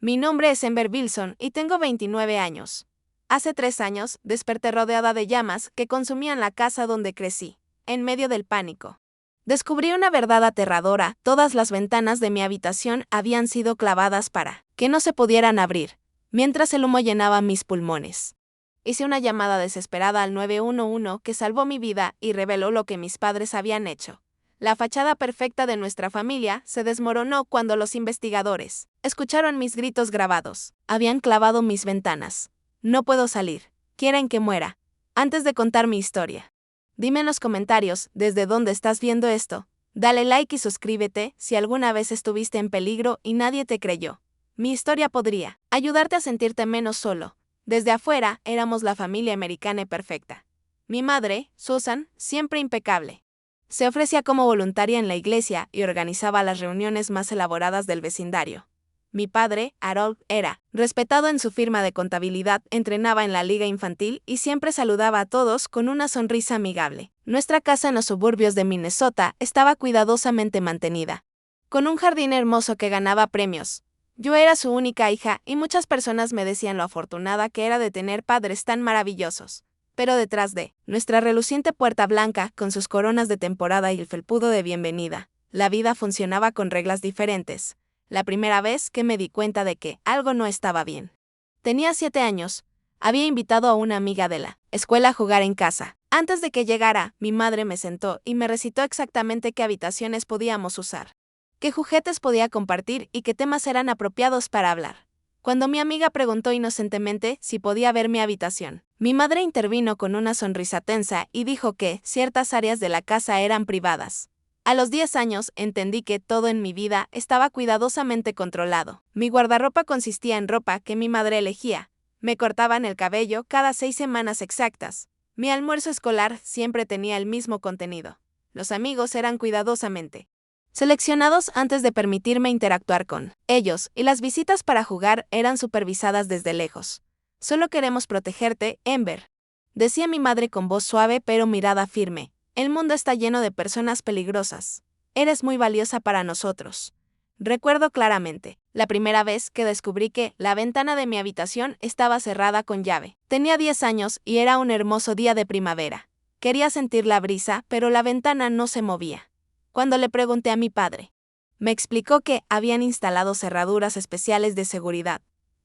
Mi nombre es Ember Wilson y tengo 29 años. Hace 3 años, desperté rodeada de llamas que consumían la casa donde crecí, en medio del pánico. Descubrí una verdad aterradora: todas las ventanas de mi habitación habían sido clavadas para que no se pudieran abrir, mientras el humo llenaba mis pulmones. Hice una llamada desesperada al 911 que salvó mi vida y reveló lo que mis padres habían hecho. La fachada perfecta de nuestra familia se desmoronó cuando los investigadores escucharon mis gritos grabados. Habían clavado mis ventanas. No puedo salir. Quieren que muera. Antes de contar mi historia, dime en los comentarios desde dónde estás viendo esto. Dale like y suscríbete si alguna vez estuviste en peligro y nadie te creyó. Mi historia podría ayudarte a sentirte menos solo. Desde afuera, éramos la familia americana perfecta. Mi madre, Susan, siempre impecable. Se ofrecía como voluntaria en la iglesia y organizaba las reuniones más elaboradas del vecindario. Mi padre, Harold, era respetado en su firma de contabilidad, entrenaba en la liga infantil y siempre saludaba a todos con una sonrisa amigable. Nuestra casa en los suburbios de Minnesota estaba cuidadosamente mantenida, con un jardín hermoso que ganaba premios. Yo era su única hija y muchas personas me decían lo afortunada que era de tener padres tan maravillosos. Pero detrás de nuestra reluciente puerta blanca, con sus coronas de temporada y el felpudo de bienvenida, la vida funcionaba con reglas diferentes. La primera vez que me di cuenta de que algo no estaba bien. Tenía 7 años. Había invitado a una amiga de la escuela a jugar en casa. Antes de que llegara, mi madre me sentó y me recitó exactamente qué habitaciones podíamos usar, qué juguetes podía compartir y qué temas eran apropiados para hablar. Cuando mi amiga preguntó inocentemente si podía ver mi habitación, mi madre intervino con una sonrisa tensa y dijo que ciertas áreas de la casa eran privadas. A los 10 años entendí que todo en mi vida estaba cuidadosamente controlado. Mi guardarropa consistía en ropa que mi madre elegía. Me cortaban el cabello cada 6 semanas exactas. Mi almuerzo escolar siempre tenía el mismo contenido. Los amigos eran cuidadosamente seleccionados antes de permitirme interactuar con ellos, y las visitas para jugar eran supervisadas desde lejos. Solo queremos protegerte, Ember, decía mi madre con voz suave pero mirada firme. El mundo está lleno de personas peligrosas. Eres muy valiosa para nosotros. Recuerdo claramente la primera vez que descubrí que la ventana de mi habitación estaba cerrada con llave. Tenía 10 años y era un hermoso día de primavera. Quería sentir la brisa, pero la ventana no se movía. Cuando le pregunté a mi padre, me explicó que habían instalado cerraduras especiales de seguridad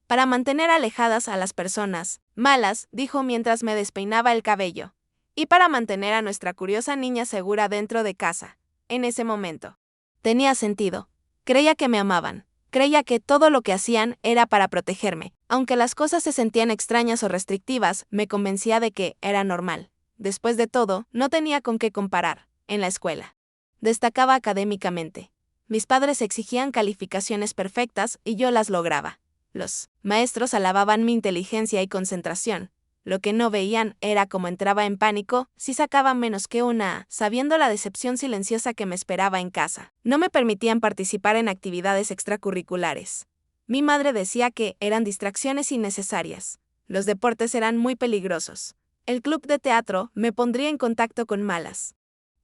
para mantener alejadas a las personas malas, dijo mientras me despeinaba el cabello, y para mantener a nuestra curiosa niña segura dentro de casa. En ese momento, tenía sentido. Creía que me amaban. Creía que todo lo que hacían era para protegerme. Aunque las cosas se sentían extrañas o restrictivas, me convencía de que era normal. Después de todo, no tenía con qué comparar. En la escuela destacaba académicamente. Mis padres exigían calificaciones perfectas y yo las lograba. Los maestros alababan mi inteligencia y concentración. Lo que no veían era cómo entraba en pánico si sacaba menos que una A, sabiendo la decepción silenciosa que me esperaba en casa. No me permitían participar en actividades extracurriculares. Mi madre decía que eran distracciones innecesarias. Los deportes eran muy peligrosos. El club de teatro me pondría en contacto con malas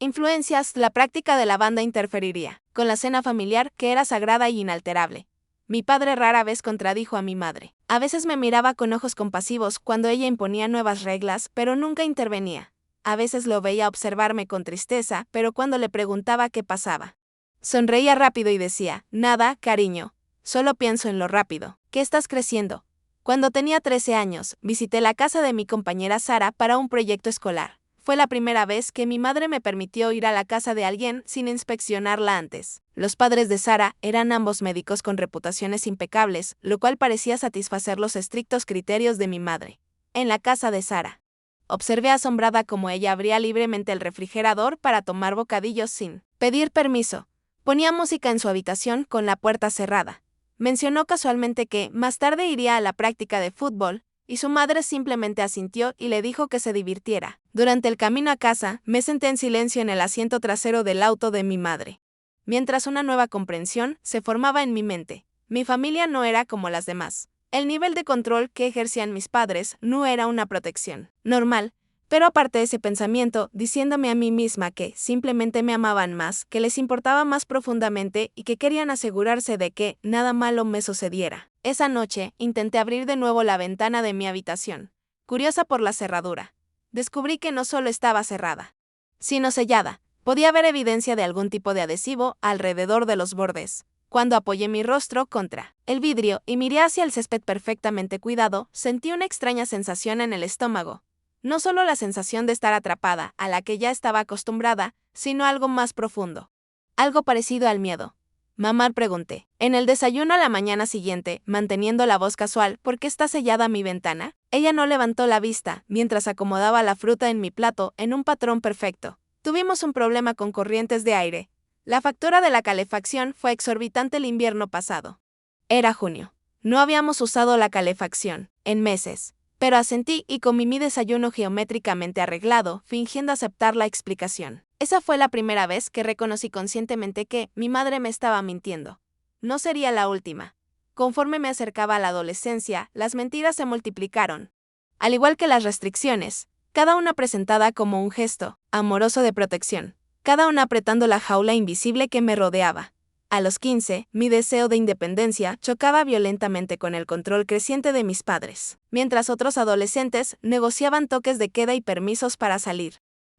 influencias. La práctica de la banda interferiría con la cena familiar, que era sagrada y inalterable. Mi padre rara vez contradijo a mi madre. A veces me miraba con ojos compasivos cuando ella imponía nuevas reglas, pero nunca intervenía. A veces lo veía observarme con tristeza, pero cuando le preguntaba qué pasaba, sonreía rápido y decía: nada, cariño, solo pienso en lo rápido que estás creciendo. Cuando tenía 13 años, visité la casa de mi compañera Sara para un proyecto escolar. Fue la primera vez que mi madre me permitió ir a la casa de alguien sin inspeccionarla antes. Los padres de Sara eran ambos médicos con reputaciones impecables, lo cual parecía satisfacer los estrictos criterios de mi madre. En la casa de Sara, observé asombrada cómo ella abría libremente el refrigerador para tomar bocadillos sin pedir permiso. Ponía música en su habitación con la puerta cerrada. Mencionó casualmente que más tarde iría a la práctica de fútbol, y su madre simplemente asintió y le dijo que se divirtiera. Durante el camino a casa, me senté en silencio en el asiento trasero del auto de mi madre, mientras una nueva comprensión se formaba en mi mente. Mi familia no era como las demás. El nivel de control que ejercían mis padres no era una protección normal, Pero aparté ese pensamiento, diciéndome a mí misma que simplemente me amaban más, que les importaba más profundamente y que querían asegurarse de que nada malo me sucediera. Esa noche, intenté abrir de nuevo la ventana de mi habitación, curiosa por la cerradura. Descubrí que no solo estaba cerrada, sino sellada. Podía ver evidencia de algún tipo de adhesivo alrededor de los bordes. Cuando apoyé mi rostro contra el vidrio y miré hacia el césped perfectamente cuidado, sentí una extraña sensación en el estómago. No solo la sensación de estar atrapada, a la que ya estaba acostumbrada, sino algo más profundo. Algo parecido al miedo. Mamá, pregunté. En el desayuno a la mañana siguiente, manteniendo la voz casual, ¿por qué está sellada mi ventana? Ella no levantó la vista, mientras acomodaba la fruta en mi plato, en un patrón perfecto. Tuvimos un problema con corrientes de aire. La factura de la calefacción fue exorbitante el invierno pasado. Era junio. No habíamos usado la calefacción en meses. Pero asentí y comí mi desayuno geométricamente arreglado, fingiendo aceptar la explicación. Esa fue la primera vez que reconocí conscientemente que mi madre me estaba mintiendo. No sería la última. Conforme me acercaba a la adolescencia, las mentiras se multiplicaron. Al igual que las restricciones, cada una presentada como un gesto amoroso de protección, cada una apretando la jaula invisible que me rodeaba. A los 15, mi deseo de independencia chocaba violentamente con el control creciente de mis padres, mientras otros adolescentes negociaban toques de queda y permisos para salir.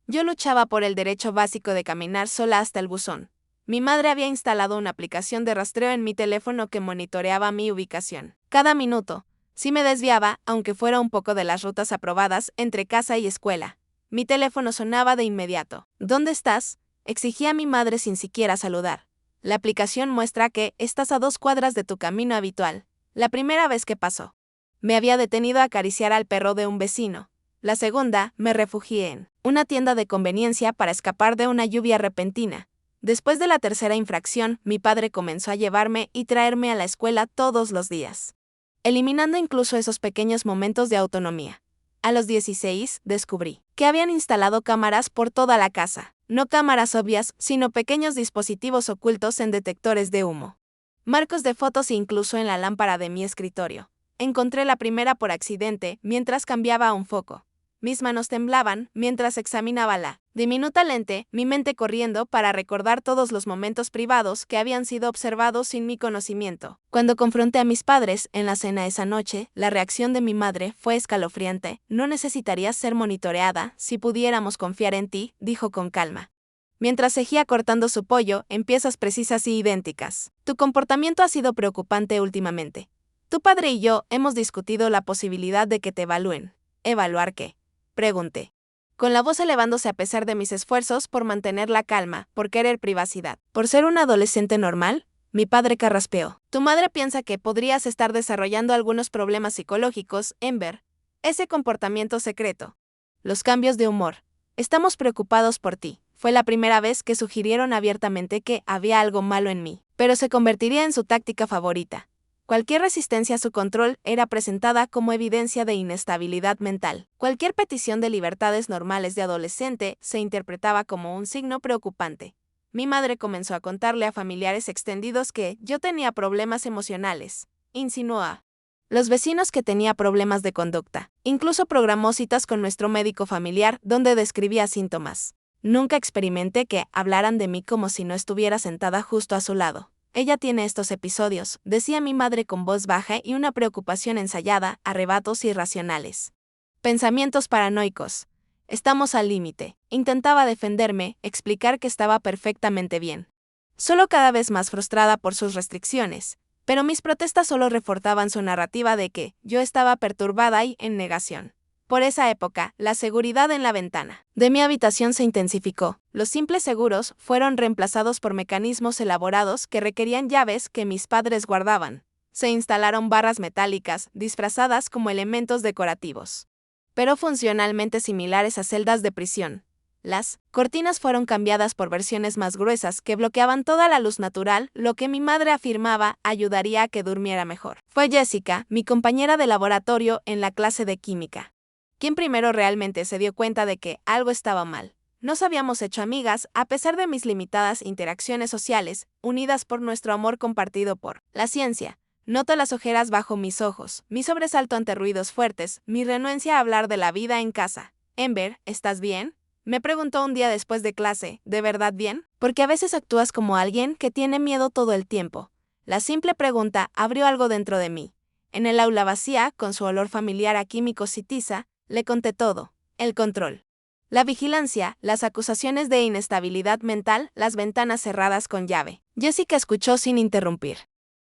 Yo luchaba por el derecho básico de caminar sola hasta el buzón. Mi madre había instalado una aplicación de rastreo en mi teléfono que monitoreaba mi ubicación. Cada minuto, si me desviaba, aunque fuera un poco de las rutas aprobadas entre casa y escuela, mi teléfono sonaba de inmediato. ¿Dónde estás?, exigía mi madre sin siquiera saludar. La aplicación muestra que estás a 2 cuadras de tu camino habitual. La primera vez que pasó, me había detenido a acariciar al perro de un vecino. La segunda, me refugié en una tienda de conveniencia para escapar de una lluvia repentina. Después de la tercera infracción, mi padre comenzó a llevarme y traerme a la escuela todos los días, eliminando incluso esos pequeños momentos de autonomía. A los 16, descubrí que habían instalado cámaras por toda la casa. No cámaras obvias, sino pequeños dispositivos ocultos en detectores de humo. Marcos de fotos incluso en la lámpara de mi escritorio. Encontré la primera por accidente mientras cambiaba un foco. Mis manos temblaban mientras examinaba la diminuta lente, mi mente corriendo para recordar todos los momentos privados que habían sido observados sin mi conocimiento. Cuando confronté a mis padres en la cena esa noche, la reacción de mi madre fue escalofriante. No necesitarías ser monitoreada si pudiéramos confiar en ti, dijo con calma. Mientras seguía cortando su pollo en piezas precisas y idénticas. Tu comportamiento ha sido preocupante últimamente. Tu padre y yo hemos discutido la posibilidad de que te evalúen. ¿Evaluar qué?, pregunté, con la voz elevándose a pesar de mis esfuerzos por mantener la calma, por querer privacidad. ¿Por ser un adolescente normal?, mi padre carraspeó. Tu madre piensa que podrías estar desarrollando algunos problemas psicológicos, Ember. Ese comportamiento secreto. Los cambios de humor. Estamos preocupados por ti. Fue la primera vez que sugirieron abiertamente que había algo malo en mí, pero se convertiría en su táctica favorita. Cualquier resistencia a su control era presentada como evidencia de inestabilidad mental. Cualquier petición de libertades normales de adolescente se interpretaba como un signo preocupante. Mi madre comenzó a contarle a familiares extendidos que yo tenía problemas emocionales. Insinuó. Los vecinos que tenía problemas de conducta. Incluso programó citas con nuestro médico familiar donde describía síntomas. Nunca experimenté que hablaran de mí como si no estuviera sentada justo a su lado. Ella tiene estos episodios, decía mi madre con voz baja y una preocupación ensayada, arrebatos irracionales. Pensamientos paranoicos. Estamos al límite. Intentaba defenderme, explicar que estaba perfectamente bien. Solo cada vez más frustrada por sus restricciones. Pero mis protestas solo reforzaban su narrativa de que yo estaba perturbada y en negación. Por esa época, la seguridad en la ventana de mi habitación se intensificó. Los simples seguros fueron reemplazados por mecanismos elaborados que requerían llaves que mis padres guardaban. Se instalaron barras metálicas, disfrazadas como elementos decorativos, pero funcionalmente similares a celdas de prisión. Las cortinas fueron cambiadas por versiones más gruesas que bloqueaban toda la luz natural, lo que mi madre afirmaba ayudaría a que durmiera mejor. Fue Jessica, mi compañera de laboratorio en la clase de química, quien primero realmente se dio cuenta de que algo estaba mal. Nos habíamos hecho amigas a pesar de mis limitadas interacciones sociales, unidas por nuestro amor compartido por la ciencia. Noto las ojeras bajo mis ojos, mi sobresalto ante ruidos fuertes, mi renuencia a hablar de la vida en casa. Ember, ¿estás bien? Me preguntó un día después de clase, ¿de verdad bien? Porque a veces actúas como alguien que tiene miedo todo el tiempo. La simple pregunta abrió algo dentro de mí. En el aula vacía, con su olor familiar a químicos y tiza, le conté todo. El control. La vigilancia, las acusaciones de inestabilidad mental, las ventanas cerradas con llave. Jessica escuchó sin interrumpir,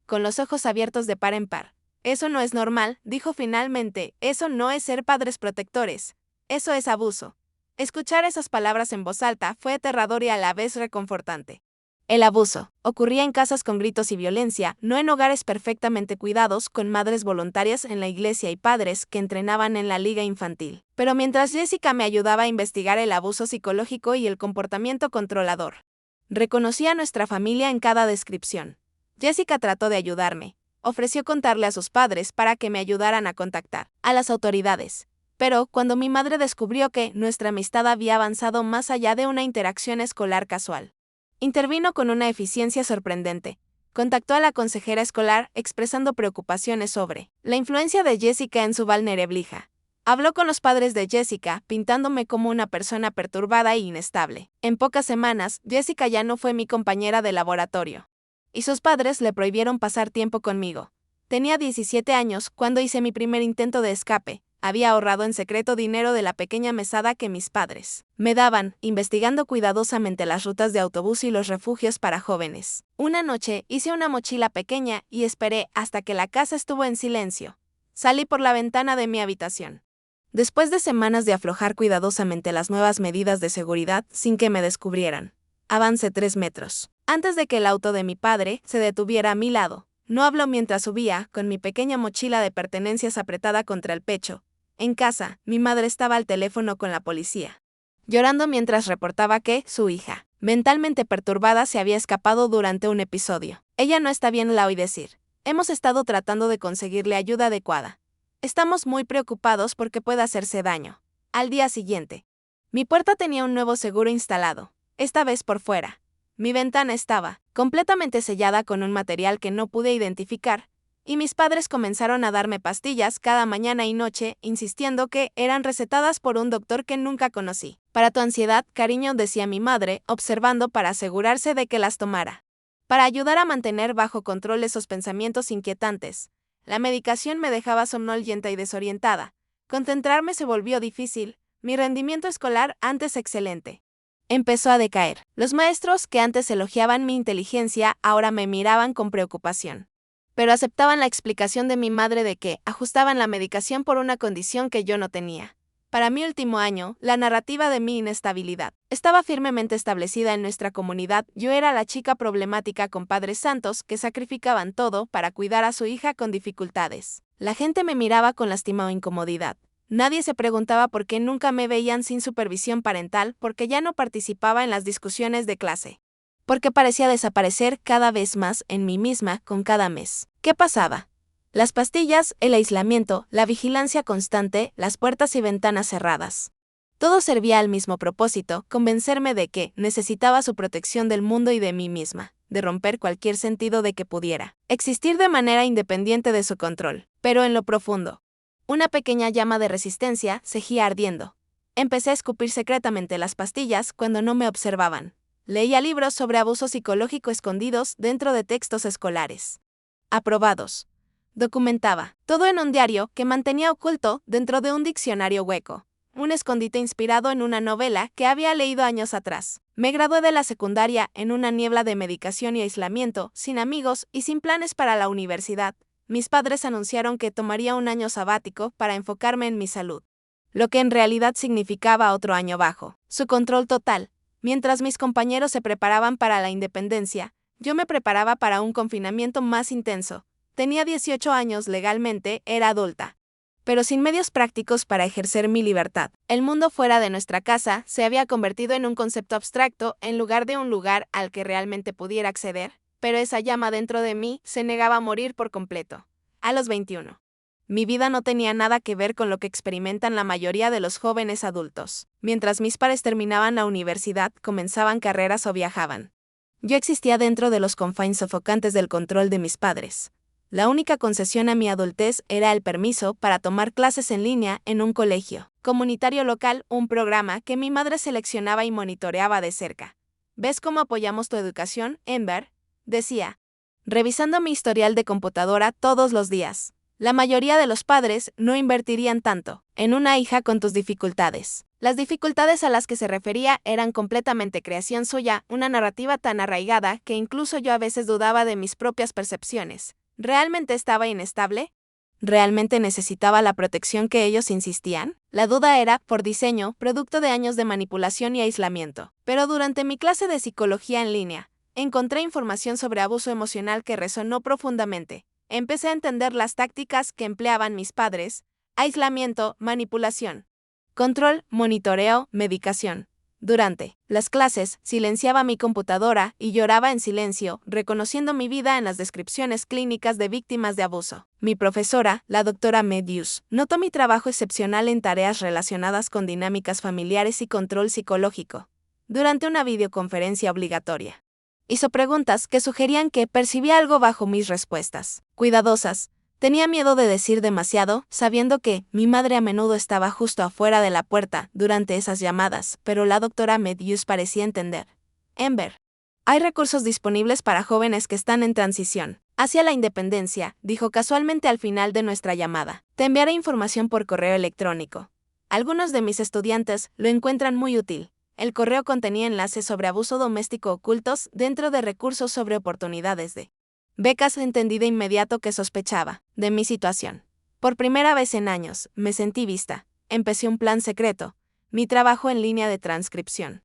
con los ojos abiertos de par en par. Eso no es normal, dijo finalmente, eso no es ser padres protectores. Eso es abuso. Escuchar esas palabras en voz alta fue aterrador y a la vez reconfortante. El abuso ocurría en casas con gritos y violencia, no en hogares perfectamente cuidados, con madres voluntarias en la iglesia y padres que entrenaban en la liga infantil. Pero mientras Jessica me ayudaba a investigar el abuso psicológico y el comportamiento controlador, reconocía a nuestra familia en cada descripción. Jessica trató de ayudarme. Ofreció contarle a sus padres para que me ayudaran a contactar a las autoridades. Pero cuando mi madre descubrió que nuestra amistad había avanzado más allá de una interacción escolar casual, intervino con una eficiencia sorprendente. Contactó a la consejera escolar expresando preocupaciones sobre la influencia de Jessica en su vulnerable hija. Habló con los padres de Jessica, pintándome como una persona perturbada e inestable. En pocas semanas, Jessica ya no fue mi compañera de laboratorio, y sus padres le prohibieron pasar tiempo conmigo. Tenía 17 años cuando hice mi primer intento de escape. Había ahorrado en secreto dinero de la pequeña mesada que mis padres me daban, investigando cuidadosamente las rutas de autobús y los refugios para jóvenes. Una noche hice una mochila pequeña y esperé hasta que la casa estuvo en silencio. Salí por la ventana de mi habitación. Después de semanas de aflojar cuidadosamente las nuevas medidas de seguridad sin que me descubrieran, avancé 3 metros. Antes de que el auto de mi padre se detuviera a mi lado, no habló mientras subía, con mi pequeña mochila de pertenencias apretada contra el pecho. En casa, mi madre estaba al teléfono con la policía, llorando mientras reportaba que su hija, mentalmente perturbada, se había escapado durante un episodio. Ella no está bien, la oí decir. Hemos estado tratando de conseguirle ayuda adecuada. Estamos muy preocupados porque pueda hacerse daño. Al día siguiente, mi puerta tenía un nuevo seguro instalado, esta vez por fuera. Mi ventana estaba completamente sellada con un material que no pude identificar, y mis padres comenzaron a darme pastillas cada mañana y noche, insistiendo que eran recetadas por un doctor que nunca conocí. Para tu ansiedad, cariño, decía mi madre, observando para asegurarse de que las tomara. Para ayudar a mantener bajo control esos pensamientos inquietantes. La medicación me dejaba somnolienta y desorientada. Concentrarme se volvió difícil. Mi rendimiento escolar, antes excelente, empezó a decaer. Los maestros que antes elogiaban mi inteligencia ahora me miraban con preocupación, pero aceptaban la explicación de mi madre de que ajustaban la medicación por una condición que yo no tenía. Para mi último año, la narrativa de mi inestabilidad estaba firmemente establecida en nuestra comunidad. Yo era la chica problemática con padres santos que sacrificaban todo para cuidar a su hija con dificultades. La gente me miraba con lástima o incomodidad. Nadie se preguntaba por qué nunca me veían sin supervisión parental, porque ya no participaba en las discusiones de clase, porque parecía desaparecer cada vez más en mí misma con cada mes. ¿Qué pasaba? Las pastillas, el aislamiento, la vigilancia constante, las puertas y ventanas cerradas. Todo servía al mismo propósito, convencerme de que necesitaba su protección del mundo y de mí misma, de romper cualquier sentido de que pudiera existir de manera independiente de su control. Pero en lo profundo, una pequeña llama de resistencia seguía ardiendo. Empecé a escupir secretamente las pastillas cuando no me observaban. Leía libros sobre abuso psicológico escondidos dentro de textos escolares aprobados. Documentaba todo en un diario que mantenía oculto dentro de un diccionario hueco, un escondite inspirado en una novela que había leído años atrás. Me gradué de la secundaria en una niebla de medicación y aislamiento, sin amigos y sin planes para la universidad. Mis padres anunciaron que tomaría un año sabático para enfocarme en mi salud, lo que en realidad significaba otro año bajo su control total. Mientras mis compañeros se preparaban para la independencia, yo me preparaba para un confinamiento más intenso. Tenía 18 años legalmente, era adulta, pero sin medios prácticos para ejercer mi libertad. El mundo fuera de nuestra casa se había convertido en un concepto abstracto en lugar de un lugar al que realmente pudiera acceder, pero esa llama dentro de mí se negaba a morir por completo. A los 21. Mi vida no tenía nada que ver con lo que experimentan la mayoría de los jóvenes adultos. Mientras mis pares terminaban la universidad, comenzaban carreras o viajaban, yo existía dentro de los confines sofocantes del control de mis padres. La única concesión a mi adultez era el permiso para tomar clases en línea en un colegio Comunitario local, un programa que mi madre seleccionaba y monitoreaba de cerca. ¿Ves cómo apoyamos tu educación, Ember?, decía, revisando mi historial de computadora todos los días. La mayoría de los padres no invertirían tanto en una hija con tus dificultades. Las dificultades a las que se refería eran completamente creación suya, una narrativa tan arraigada que incluso yo a veces dudaba de mis propias percepciones. ¿Realmente estaba inestable? ¿Realmente necesitaba la protección que ellos insistían? La duda era, por diseño, producto de años de manipulación y aislamiento. Pero durante mi clase de psicología en línea, encontré información sobre abuso emocional que resonó profundamente. Empecé a entender las tácticas que empleaban mis padres: aislamiento, manipulación, control, monitoreo, medicación. Durante las clases, silenciaba mi computadora y lloraba en silencio, reconociendo mi vida en las descripciones clínicas de víctimas de abuso. Mi profesora, la doctora Medius, notó mi trabajo excepcional en tareas relacionadas con dinámicas familiares y control psicológico. Durante una videoconferencia obligatoria, hizo preguntas que sugerían que percibía algo bajo mis respuestas. Cuidadosas. Tenía miedo de decir demasiado, sabiendo que mi madre a menudo estaba justo afuera de la puerta durante esas llamadas, pero la doctora Medius parecía entender. Ember, hay recursos disponibles para jóvenes que están en transición hacia la independencia, dijo casualmente al final de nuestra llamada. Te enviaré información por correo electrónico. Algunos de mis estudiantes lo encuentran muy útil. El correo contenía enlaces sobre abuso doméstico ocultos dentro de recursos sobre oportunidades de becas. Entendí de inmediato que sospechaba de mi situación. Por primera vez en años, me sentí vista. Empecé un plan secreto, mi trabajo en línea de transcripción.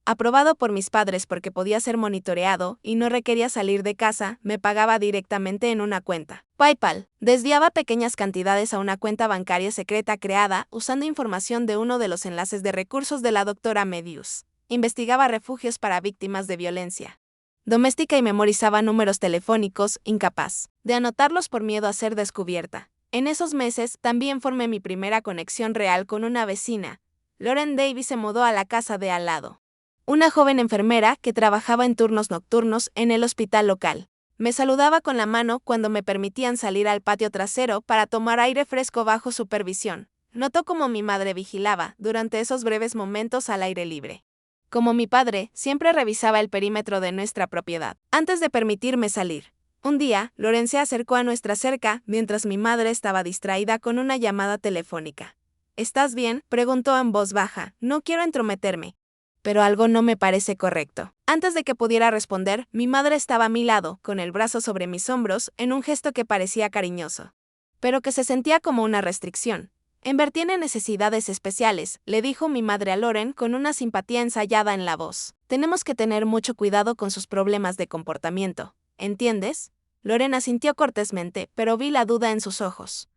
Aprobado por mis padres porque podía ser monitoreado y no requería salir de casa, me pagaba directamente en una cuenta PayPal. Desviaba pequeñas cantidades a una cuenta bancaria secreta creada usando información de uno de los enlaces de recursos de la doctora Medius. Investigaba refugios para víctimas de violencia doméstica y memorizaba números telefónicos, incapaz de anotarlos por miedo a ser descubierta. En esos meses también formé mi primera conexión real con una vecina. Lauren Davis se mudó a la casa de al lado. Una joven enfermera que trabajaba en turnos nocturnos en el hospital local. Me saludaba con la mano cuando me permitían salir al patio trasero para tomar aire fresco bajo supervisión. Notó cómo mi madre vigilaba durante esos breves momentos al aire libre. Como mi padre, siempre revisaba el perímetro de nuestra propiedad antes de permitirme salir. Un día, Lauren se acercó a nuestra cerca mientras mi madre estaba distraída con una llamada telefónica. ¿Estás bien?, preguntó en voz baja. No quiero entrometerme, pero algo no me parece correcto. Antes de que pudiera responder, mi madre estaba a mi lado, con el brazo sobre mis hombros, en un gesto que parecía cariñoso, pero que se sentía como una restricción. Ember tiene necesidades especiales, le dijo mi madre a Lauren con una simpatía ensayada en la voz. Tenemos que tener mucho cuidado con sus problemas de comportamiento, ¿entiendes? Lauren asintió cortésmente, pero vi la duda en sus ojos.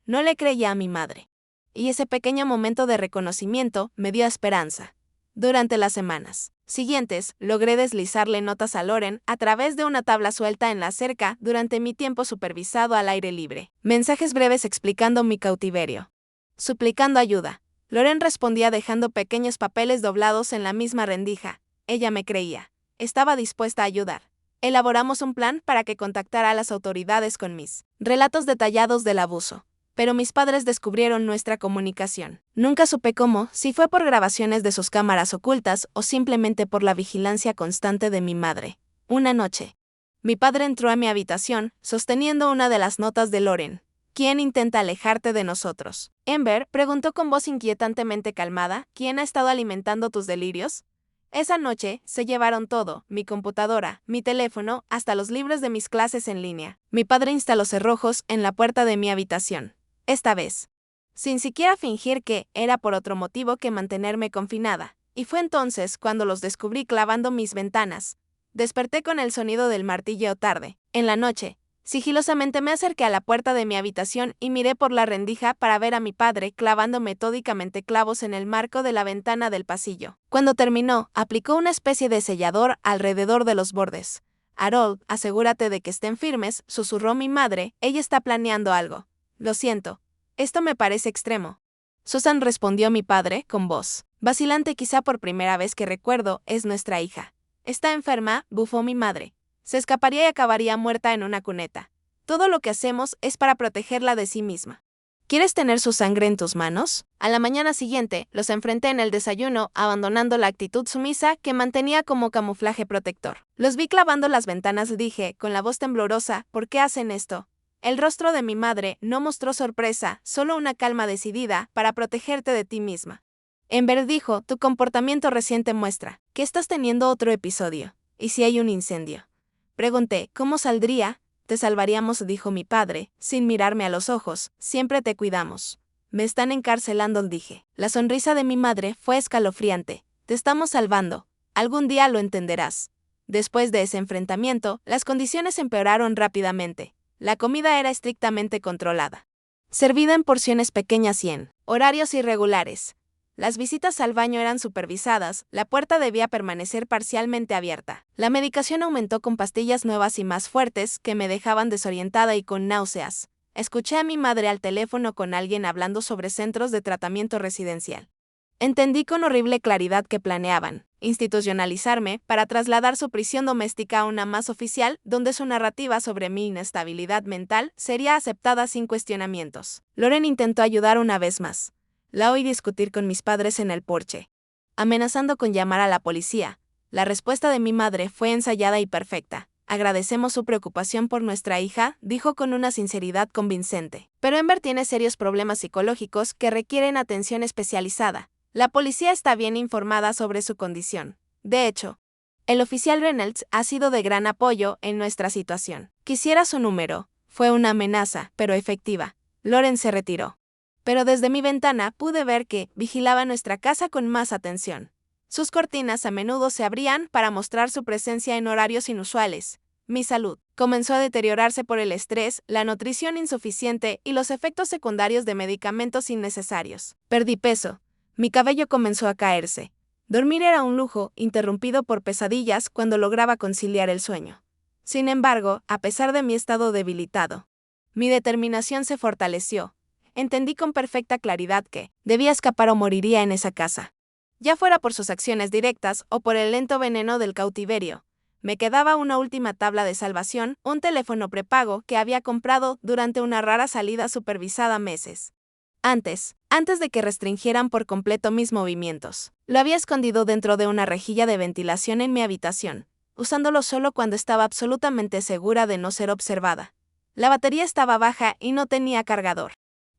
No le creía a mi madre. Y ese pequeño momento de reconocimiento me dio esperanza. Durante las semanas siguientes, logré deslizarle notas a Lauren a través de una tabla suelta en la cerca durante mi tiempo supervisado al aire libre. Mensajes breves explicando mi cautiverio, suplicando ayuda. Lauren respondía dejando pequeños papeles doblados en la misma rendija. Ella me creía. Estaba dispuesta a ayudar. Elaboramos un plan para que contactara a las autoridades con mis relatos detallados del abuso. Pero mis padres descubrieron nuestra comunicación. Nunca supe cómo, si fue por grabaciones de sus cámaras ocultas o simplemente por la vigilancia constante de mi madre. Una noche, mi padre entró a mi habitación, sosteniendo una de las notas de Lauren. ¿Quién intenta alejarte de nosotros? Ember preguntó con voz inquietantemente calmada. ¿Quién ha estado alimentando tus delirios? Esa noche se llevaron todo, mi computadora, mi teléfono, hasta los libros de mis clases en línea. Mi padre instaló cerrojos en la puerta de mi habitación. Esta vez, sin siquiera fingir que era por otro motivo que mantenerme confinada. Y fue entonces cuando los descubrí clavando mis ventanas. Desperté con el sonido del martilleo tarde. En la noche, sigilosamente me acerqué a la puerta de mi habitación y miré por la rendija para ver a mi padre clavando metódicamente clavos en el marco de la ventana del pasillo. Cuando terminó, aplicó una especie de sellador alrededor de los bordes. Harold, asegúrate de que estén firmes, susurró mi madre. Ella está planeando algo. Lo siento. Esto me parece extremo. Susan, respondió mi padre, con voz vacilante. Quizá por primera vez que recuerdo, es nuestra hija. Está enferma, bufó mi madre. Se escaparía y acabaría muerta en una cuneta. Todo lo que hacemos es para protegerla de sí misma. ¿Quieres tener su sangre en tus manos? A la mañana siguiente, los enfrenté en el desayuno, abandonando la actitud sumisa que mantenía como camuflaje protector. Los vi clavando las ventanas, dije, con la voz temblorosa, ¿por qué hacen esto? El rostro de mi madre no mostró sorpresa, solo una calma decidida para protegerte de ti misma. Ember dijo, tu comportamiento reciente muestra que estás teniendo otro episodio. ¿Y si hay un incendio? Pregunté, ¿cómo saldría? Te salvaríamos, dijo mi padre, sin mirarme a los ojos, siempre te cuidamos. Me están encarcelando, dije. La sonrisa de mi madre fue escalofriante. Te estamos salvando. Algún día lo entenderás. Después de ese enfrentamiento, las condiciones empeoraron rápidamente. La comida era estrictamente controlada. Servida en porciones pequeñas y en horarios irregulares. Las visitas al baño eran supervisadas, la puerta debía permanecer parcialmente abierta. La medicación aumentó con pastillas nuevas y más fuertes que me dejaban desorientada y con náuseas. Escuché a mi madre al teléfono con alguien hablando sobre centros de tratamiento residencial. Entendí con horrible claridad que planeaban institucionalizarme para trasladar su prisión doméstica a una más oficial, donde su narrativa sobre mi inestabilidad mental sería aceptada sin cuestionamientos. Loren intentó ayudar una vez más. La oí discutir con mis padres en el porche, amenazando con llamar a la policía. La respuesta de mi madre fue ensayada y perfecta. Agradecemos su preocupación por nuestra hija, dijo con una sinceridad convincente. Pero Ember tiene serios problemas psicológicos que requieren atención especializada. La policía está bien informada sobre su condición. De hecho, el oficial Reynolds ha sido de gran apoyo en nuestra situación. Quisiera su número. Fue una amenaza, pero efectiva. Loren se retiró. Pero desde mi ventana pude ver que vigilaba nuestra casa con más atención. Sus cortinas a menudo se abrían para mostrar su presencia en horarios inusuales. Mi salud comenzó a deteriorarse por el estrés, la nutrición insuficiente y los efectos secundarios de medicamentos innecesarios. Perdí peso. Mi cabello comenzó a caerse. Dormir era un lujo, interrumpido por pesadillas cuando lograba conciliar el sueño. Sin embargo, a pesar de mi estado debilitado, mi determinación se fortaleció. Entendí con perfecta claridad que debía escapar o moriría en esa casa. Ya fuera por sus acciones directas o por el lento veneno del cautiverio, me quedaba una última tabla de salvación, un teléfono prepago que había comprado durante una rara salida supervisada meses antes de que restringieran por completo mis movimientos. Lo había escondido dentro de una rejilla de ventilación en mi habitación, usándolo solo cuando estaba absolutamente segura de no ser observada. La batería estaba baja y no tenía cargador,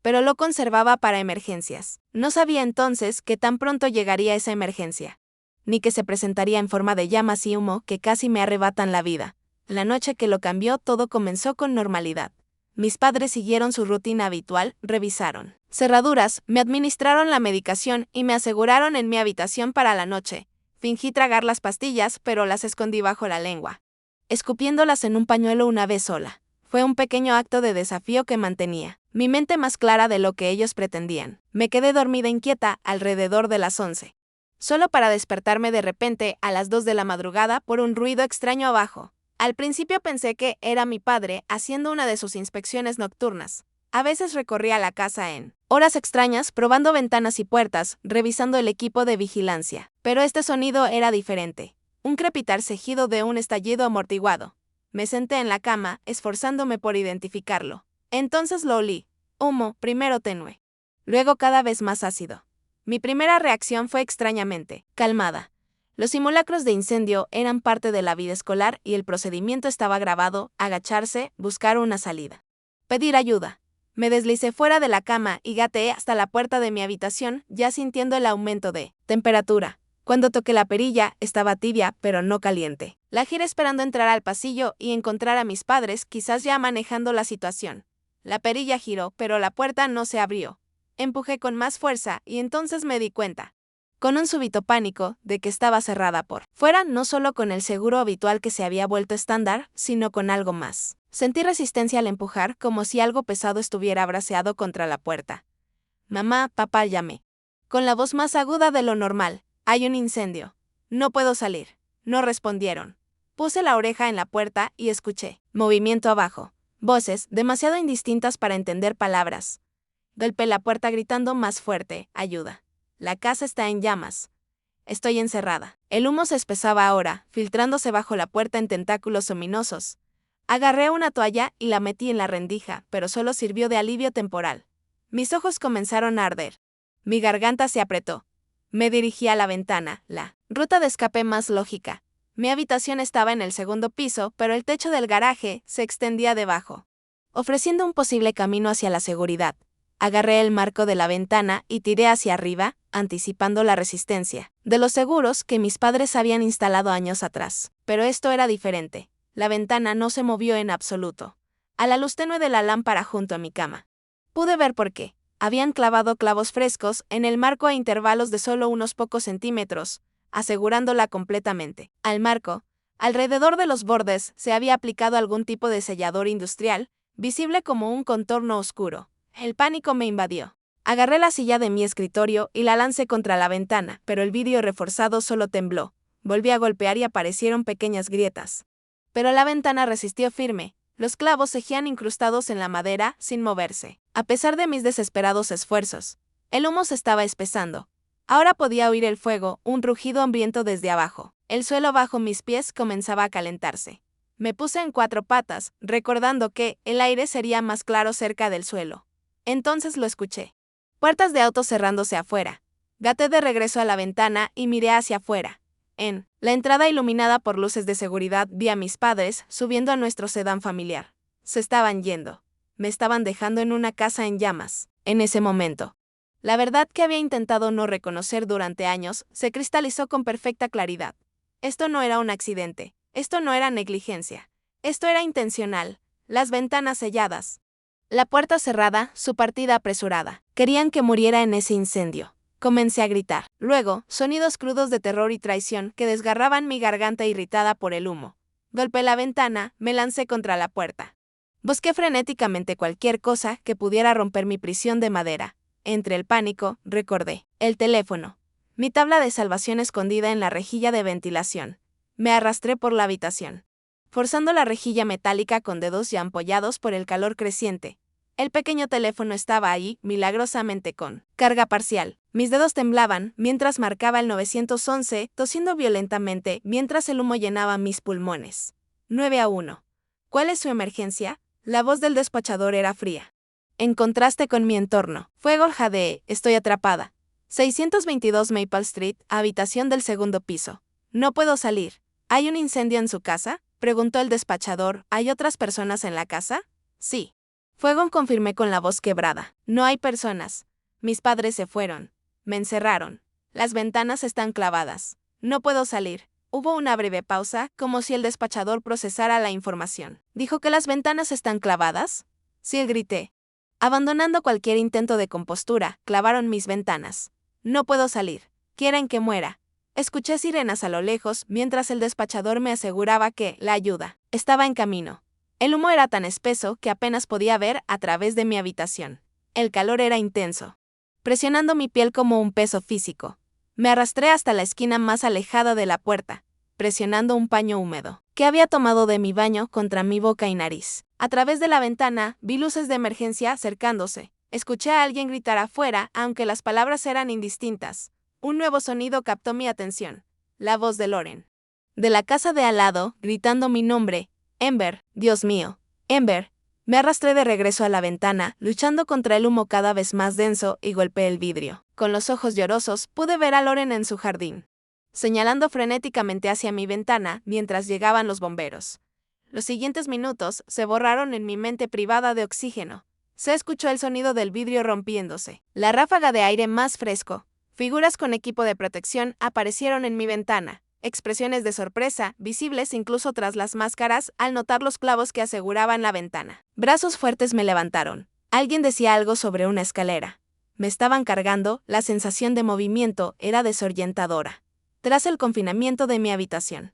pero lo conservaba para emergencias. No sabía entonces que tan pronto llegaría esa emergencia, ni que se presentaría en forma de llamas y humo que casi me arrebatan la vida. La noche que lo cambió todo comenzó con normalidad. Mis padres siguieron su rutina habitual, revisaron cerraduras, me administraron la medicación y me aseguraron en mi habitación para la noche. Fingí tragar las pastillas, pero las escondí bajo la lengua, escupiéndolas en un pañuelo una vez sola. Fue un pequeño acto de desafío que mantenía mi mente más clara de lo que ellos pretendían. Me quedé dormida inquieta alrededor de las 11. Solo para despertarme de repente a las 2 de la madrugada por un ruido extraño abajo. Al principio pensé que era mi padre haciendo una de sus inspecciones nocturnas. A veces recorría la casa en horas extrañas, probando ventanas y puertas, revisando el equipo de vigilancia. Pero este sonido era diferente. Un crepitar seguido de un estallido amortiguado. Me senté en la cama, esforzándome por identificarlo. Entonces lo olí. Humo, primero tenue, luego cada vez más ácido. Mi primera reacción fue extrañamente calmada. Los simulacros de incendio eran parte de la vida escolar y el procedimiento estaba grabado: agacharse, buscar una salida, pedir ayuda. Me deslicé fuera de la cama y gateé hasta la puerta de mi habitación, ya sintiendo el aumento de temperatura. Cuando toqué la perilla, estaba tibia, pero no caliente. La giré esperando entrar al pasillo y encontrar a mis padres, quizás ya manejando la situación. La perilla giró, pero la puerta no se abrió. Empujé con más fuerza y entonces me di cuenta, con un súbito pánico, de que estaba cerrada por fuera, no solo con el seguro habitual que se había vuelto estándar, sino con algo más. Sentí resistencia al empujar, como si algo pesado estuviera braceado contra la puerta. Mamá, papá, llamé, con la voz más aguda de lo normal. Hay un incendio. No puedo salir. No respondieron. Puse la oreja en la puerta y escuché movimiento abajo. Voces, demasiado indistintas para entender palabras. Golpeé la puerta gritando más fuerte: ayuda. La casa está en llamas. Estoy encerrada. El humo se espesaba ahora, filtrándose bajo la puerta en tentáculos ominosos. Agarré una toalla y la metí en la rendija, pero solo sirvió de alivio temporal. Mis ojos comenzaron a arder. Mi garganta se apretó. Me dirigí a la ventana, la ruta de escape más lógica. Mi habitación estaba en el segundo piso, pero el techo del garaje se extendía debajo, ofreciendo un posible camino hacia la seguridad. Agarré el marco de la ventana y tiré hacia arriba, anticipando la resistencia de los seguros que mis padres habían instalado años atrás. Pero esto era diferente. La ventana no se movió en absoluto. A la luz tenue de la lámpara junto a mi cama, pude ver por qué. Habían clavado clavos frescos en el marco a intervalos de solo unos pocos centímetros, asegurándola completamente. Al marco, alrededor de los bordes, se había aplicado algún tipo de sellador industrial, visible como un contorno oscuro. El pánico me invadió. Agarré la silla de mi escritorio y la lancé contra la ventana, pero el vidrio reforzado solo tembló. Volví a golpear y aparecieron pequeñas grietas. Pero la ventana resistió firme. Los clavos seguían incrustados en la madera, sin moverse. A pesar de mis desesperados esfuerzos, el humo se estaba espesando. Ahora podía oír el fuego, un rugido hambriento desde abajo. El suelo bajo mis pies comenzaba a calentarse. Me puse en 4 patas, recordando que el aire sería más claro cerca del suelo. Entonces lo escuché. Puertas de autos cerrándose afuera. Gaté de regreso a la ventana y miré hacia afuera. En la entrada iluminada por luces de seguridad vi a mis padres subiendo a nuestro sedán familiar. Se estaban yendo. Me estaban dejando en una casa en llamas. En ese momento, la verdad que había intentado no reconocer durante años se cristalizó con perfecta claridad. Esto no era un accidente. Esto no era negligencia. Esto era intencional. Las ventanas selladas. La puerta cerrada, su partida apresurada. Querían que muriera en ese incendio. Comencé a gritar. Luego, sonidos crudos de terror y traición que desgarraban mi garganta irritada por el humo. Golpeé la ventana, me lancé contra la puerta. Busqué frenéticamente cualquier cosa que pudiera romper mi prisión de madera. Entre el pánico, recordé. El teléfono. Mi tabla de salvación escondida en la rejilla de ventilación. Me arrastré por la habitación, forzando la rejilla metálica con dedos ya ampollados por el calor creciente. El pequeño teléfono estaba ahí, milagrosamente con carga parcial. Mis dedos temblaban mientras marcaba el 911, tosiendo violentamente mientras el humo llenaba mis pulmones. 911. ¿Cuál es su emergencia? La voz del despachador era fría. En contraste con mi entorno. Fuego jadee, estoy atrapada. 622 Maple Street, habitación del segundo piso. No puedo salir. ¿Hay un incendio en su casa? Preguntó el despachador. ¿Hay otras personas en la casa? Sí. Fuego, confirmé con la voz quebrada. No hay personas. Mis padres se fueron. Me encerraron. Las ventanas están clavadas. No puedo salir. Hubo una breve pausa, como si el despachador procesara la información. ¿Dijo que las ventanas están clavadas? Sí, grité. Abandonando cualquier intento de compostura, clavaron mis ventanas. No puedo salir. Quieren que muera. Escuché sirenas a lo lejos mientras el despachador me aseguraba que la ayuda estaba en camino. El humo era tan espeso que apenas podía ver a través de mi habitación. El calor era intenso, presionando mi piel como un peso físico. Me arrastré hasta la esquina más alejada de la puerta, presionando un paño húmedo que había tomado de mi baño contra mi boca y nariz. A través de la ventana vi luces de emergencia acercándose. Escuché a alguien gritar afuera, aunque las palabras eran indistintas. Un nuevo sonido captó mi atención. La voz de Loren. De la casa de al lado, gritando mi nombre. Ember, Dios mío. Ember. Me arrastré de regreso a la ventana, luchando contra el humo cada vez más denso, y golpeé el vidrio. Con los ojos llorosos, pude ver a Loren en su jardín, señalando frenéticamente hacia mi ventana mientras llegaban los bomberos. Los siguientes minutos se borraron en mi mente privada de oxígeno. Se escuchó el sonido del vidrio rompiéndose. La ráfaga de aire más fresco. Figuras con equipo de protección aparecieron en mi ventana. Expresiones de sorpresa, visibles incluso tras las máscaras, al notar los clavos que aseguraban la ventana. Brazos fuertes me levantaron. Alguien decía algo sobre una escalera. Me estaban cargando, la sensación de movimiento era desorientadora. Tras el confinamiento de mi habitación,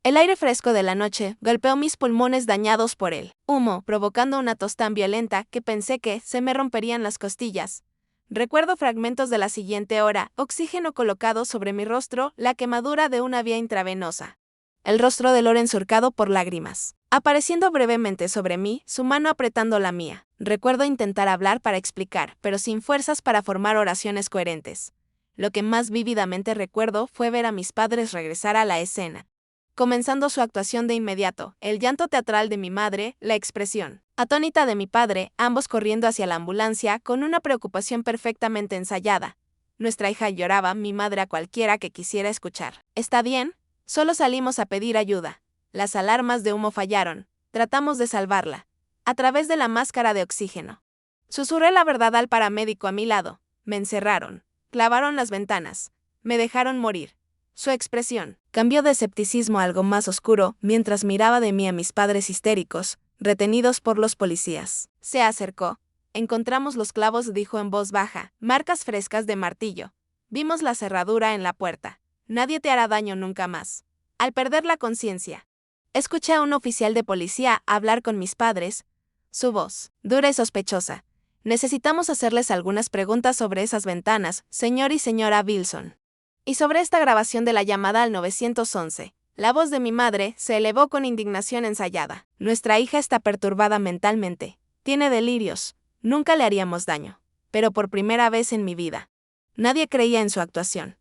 el aire fresco de la noche golpeó mis pulmones dañados por el humo, provocando una tos tan violenta que pensé que se me romperían las costillas. Recuerdo fragmentos de la siguiente hora, oxígeno colocado sobre mi rostro, la quemadura de una vía intravenosa. El rostro de Loren surcado por lágrimas, apareciendo brevemente sobre mí, su mano apretando la mía. Recuerdo intentar hablar para explicar, pero sin fuerzas para formar oraciones coherentes. Lo que más vívidamente recuerdo fue ver a mis padres regresar a la escena, comenzando su actuación de inmediato, el llanto teatral de mi madre, la expresión Atónita de mi padre, ambos corriendo hacia la ambulancia con una preocupación perfectamente ensayada. Nuestra hija lloraba, mi madre a cualquiera que quisiera escuchar. ¿Está bien? Solo salimos a pedir ayuda. Las alarmas de humo fallaron. Tratamos de salvarla. A través de la máscara de oxígeno. Susurré la verdad al paramédico a mi lado. Me encerraron. Clavaron las ventanas. Me dejaron morir. Su expresión cambió de escepticismo a algo más oscuro mientras miraba de mí a mis padres histéricos, retenidos por los policías. Se acercó. Encontramos los clavos, dijo en voz baja, marcas frescas de martillo. Vimos la cerradura en la puerta. Nadie te hará daño nunca más. Al perder la conciencia, escuché a un oficial de policía hablar con mis padres. Su voz, dura y sospechosa. Necesitamos hacerles algunas preguntas sobre esas ventanas, señor y señora Wilson. Y sobre esta grabación de la llamada al 911. La voz de mi madre se elevó con indignación ensayada. Nuestra hija está perturbada mentalmente. Tiene delirios. Nunca le haríamos daño. Pero por primera vez en mi vida. Nadie creía en su actuación.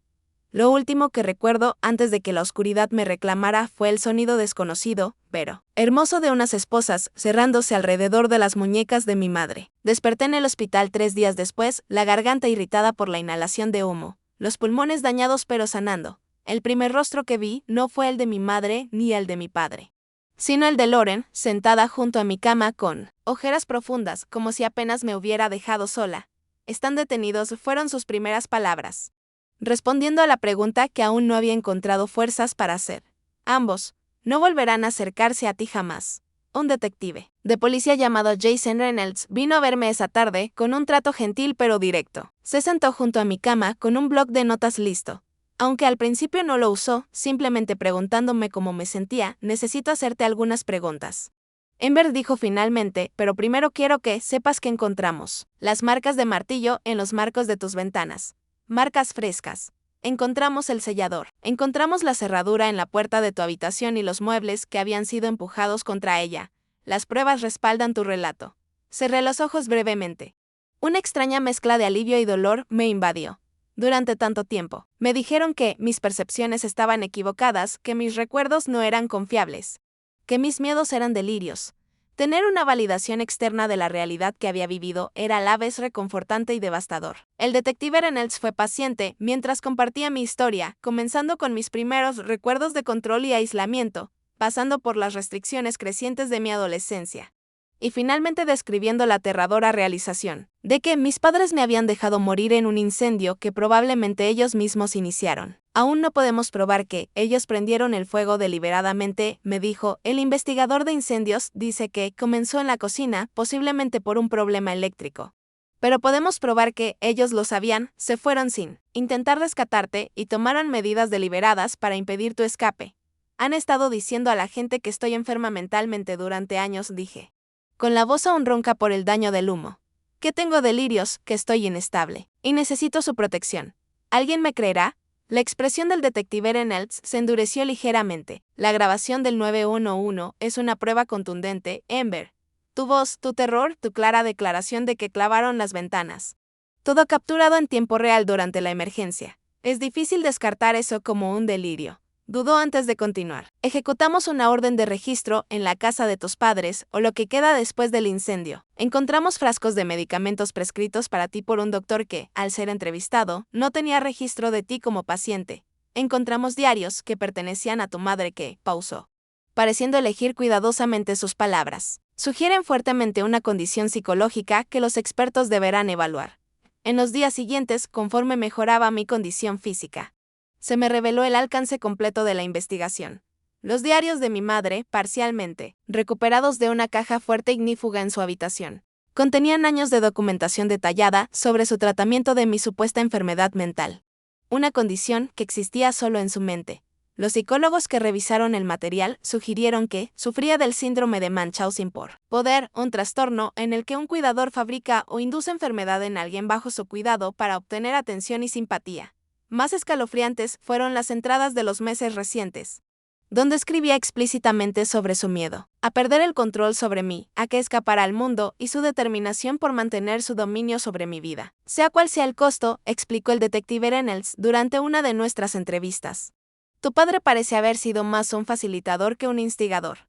Lo último que recuerdo antes de que la oscuridad me reclamara fue el sonido desconocido, pero hermoso de unas esposas cerrándose alrededor de las muñecas de mi madre. Desperté en el hospital 3 días después, la garganta irritada por la inhalación de humo, los pulmones dañados pero sanando. El primer rostro que vi no fue el de mi madre ni el de mi padre, sino el de Lauren, sentada junto a mi cama con ojeras profundas, como si apenas me hubiera dejado sola. «Están detenidos», fueron sus primeras palabras, respondiendo a la pregunta que aún no había encontrado fuerzas para hacer. Ambos no volverán a acercarse a ti jamás. Un detective de policía llamado Jason Reynolds vino a verme esa tarde con un trato gentil pero directo. Se sentó junto a mi cama con un bloc de notas listo. Aunque al principio no lo usó, simplemente preguntándome cómo me sentía, necesito hacerte algunas preguntas. Ember dijo finalmente, pero primero quiero que sepas que encontramos las marcas de martillo en los marcos de tus ventanas. Marcas frescas. Encontramos el sellador. Encontramos la cerradura en la puerta de tu habitación y los muebles que habían sido empujados contra ella. Las pruebas respaldan tu relato. Cerré los ojos brevemente. Una extraña mezcla de alivio y dolor me invadió. Durante tanto tiempo, me dijeron que mis percepciones estaban equivocadas, que mis recuerdos no eran confiables, que mis miedos eran delirios. Tener una validación externa de la realidad que había vivido era a la vez reconfortante y devastador. El detective Reynolds fue paciente mientras compartía mi historia, comenzando con mis primeros recuerdos de control y aislamiento, pasando por las restricciones crecientes de mi adolescencia, y finalmente describiendo la aterradora realización de que mis padres me habían dejado morir en un incendio que probablemente ellos mismos iniciaron. Aún no podemos probar que ellos prendieron el fuego deliberadamente, me dijo. El investigador de incendios dice que comenzó en la cocina, posiblemente por un problema eléctrico. Pero podemos probar que ellos lo sabían, se fueron sin intentar rescatarte y tomaron medidas deliberadas para impedir tu escape. Han estado diciendo a la gente que estoy enferma mentalmente durante años, dije, con la voz aún ronca por el daño del humo. Que tengo delirios, que estoy inestable, y necesito su protección. ¿Alguien me creerá? La expresión del detective Reynolds se endureció ligeramente. La grabación del 911 es una prueba contundente, Ember. Tu voz, tu terror, tu clara declaración de que clavaron las ventanas. Todo capturado en tiempo real durante la emergencia. Es difícil descartar eso como un delirio. Dudó antes de continuar. Ejecutamos una orden de registro en la casa de tus padres, o lo que queda después del incendio. Encontramos frascos de medicamentos prescritos para ti por un doctor que, al ser entrevistado, no tenía registro de ti como paciente. Encontramos diarios que pertenecían a tu madre que, pausó, pareciendo elegir cuidadosamente sus palabras. Sugieren fuertemente una condición psicológica que los expertos deberán evaluar. En los días siguientes, conforme mejoraba mi condición física, se me reveló el alcance completo de la investigación. Los diarios de mi madre, parcialmente recuperados de una caja fuerte ignífuga en su habitación, contenían años de documentación detallada sobre su tratamiento de mi supuesta enfermedad mental. Una condición que existía solo en su mente. Los psicólogos que revisaron el material sugirieron que sufría del síndrome de Munchausen por poder, un trastorno en el que un cuidador fabrica o induce enfermedad en alguien bajo su cuidado para obtener atención y simpatía. Más escalofriantes fueron las entradas de los meses recientes, donde escribía explícitamente sobre su miedo a perder el control sobre mí, a que escapara al mundo y su determinación por mantener su dominio sobre mi vida. Sea cual sea el costo, explicó el detective Reynolds durante una de nuestras entrevistas. Tu padre parece haber sido más un facilitador que un instigador.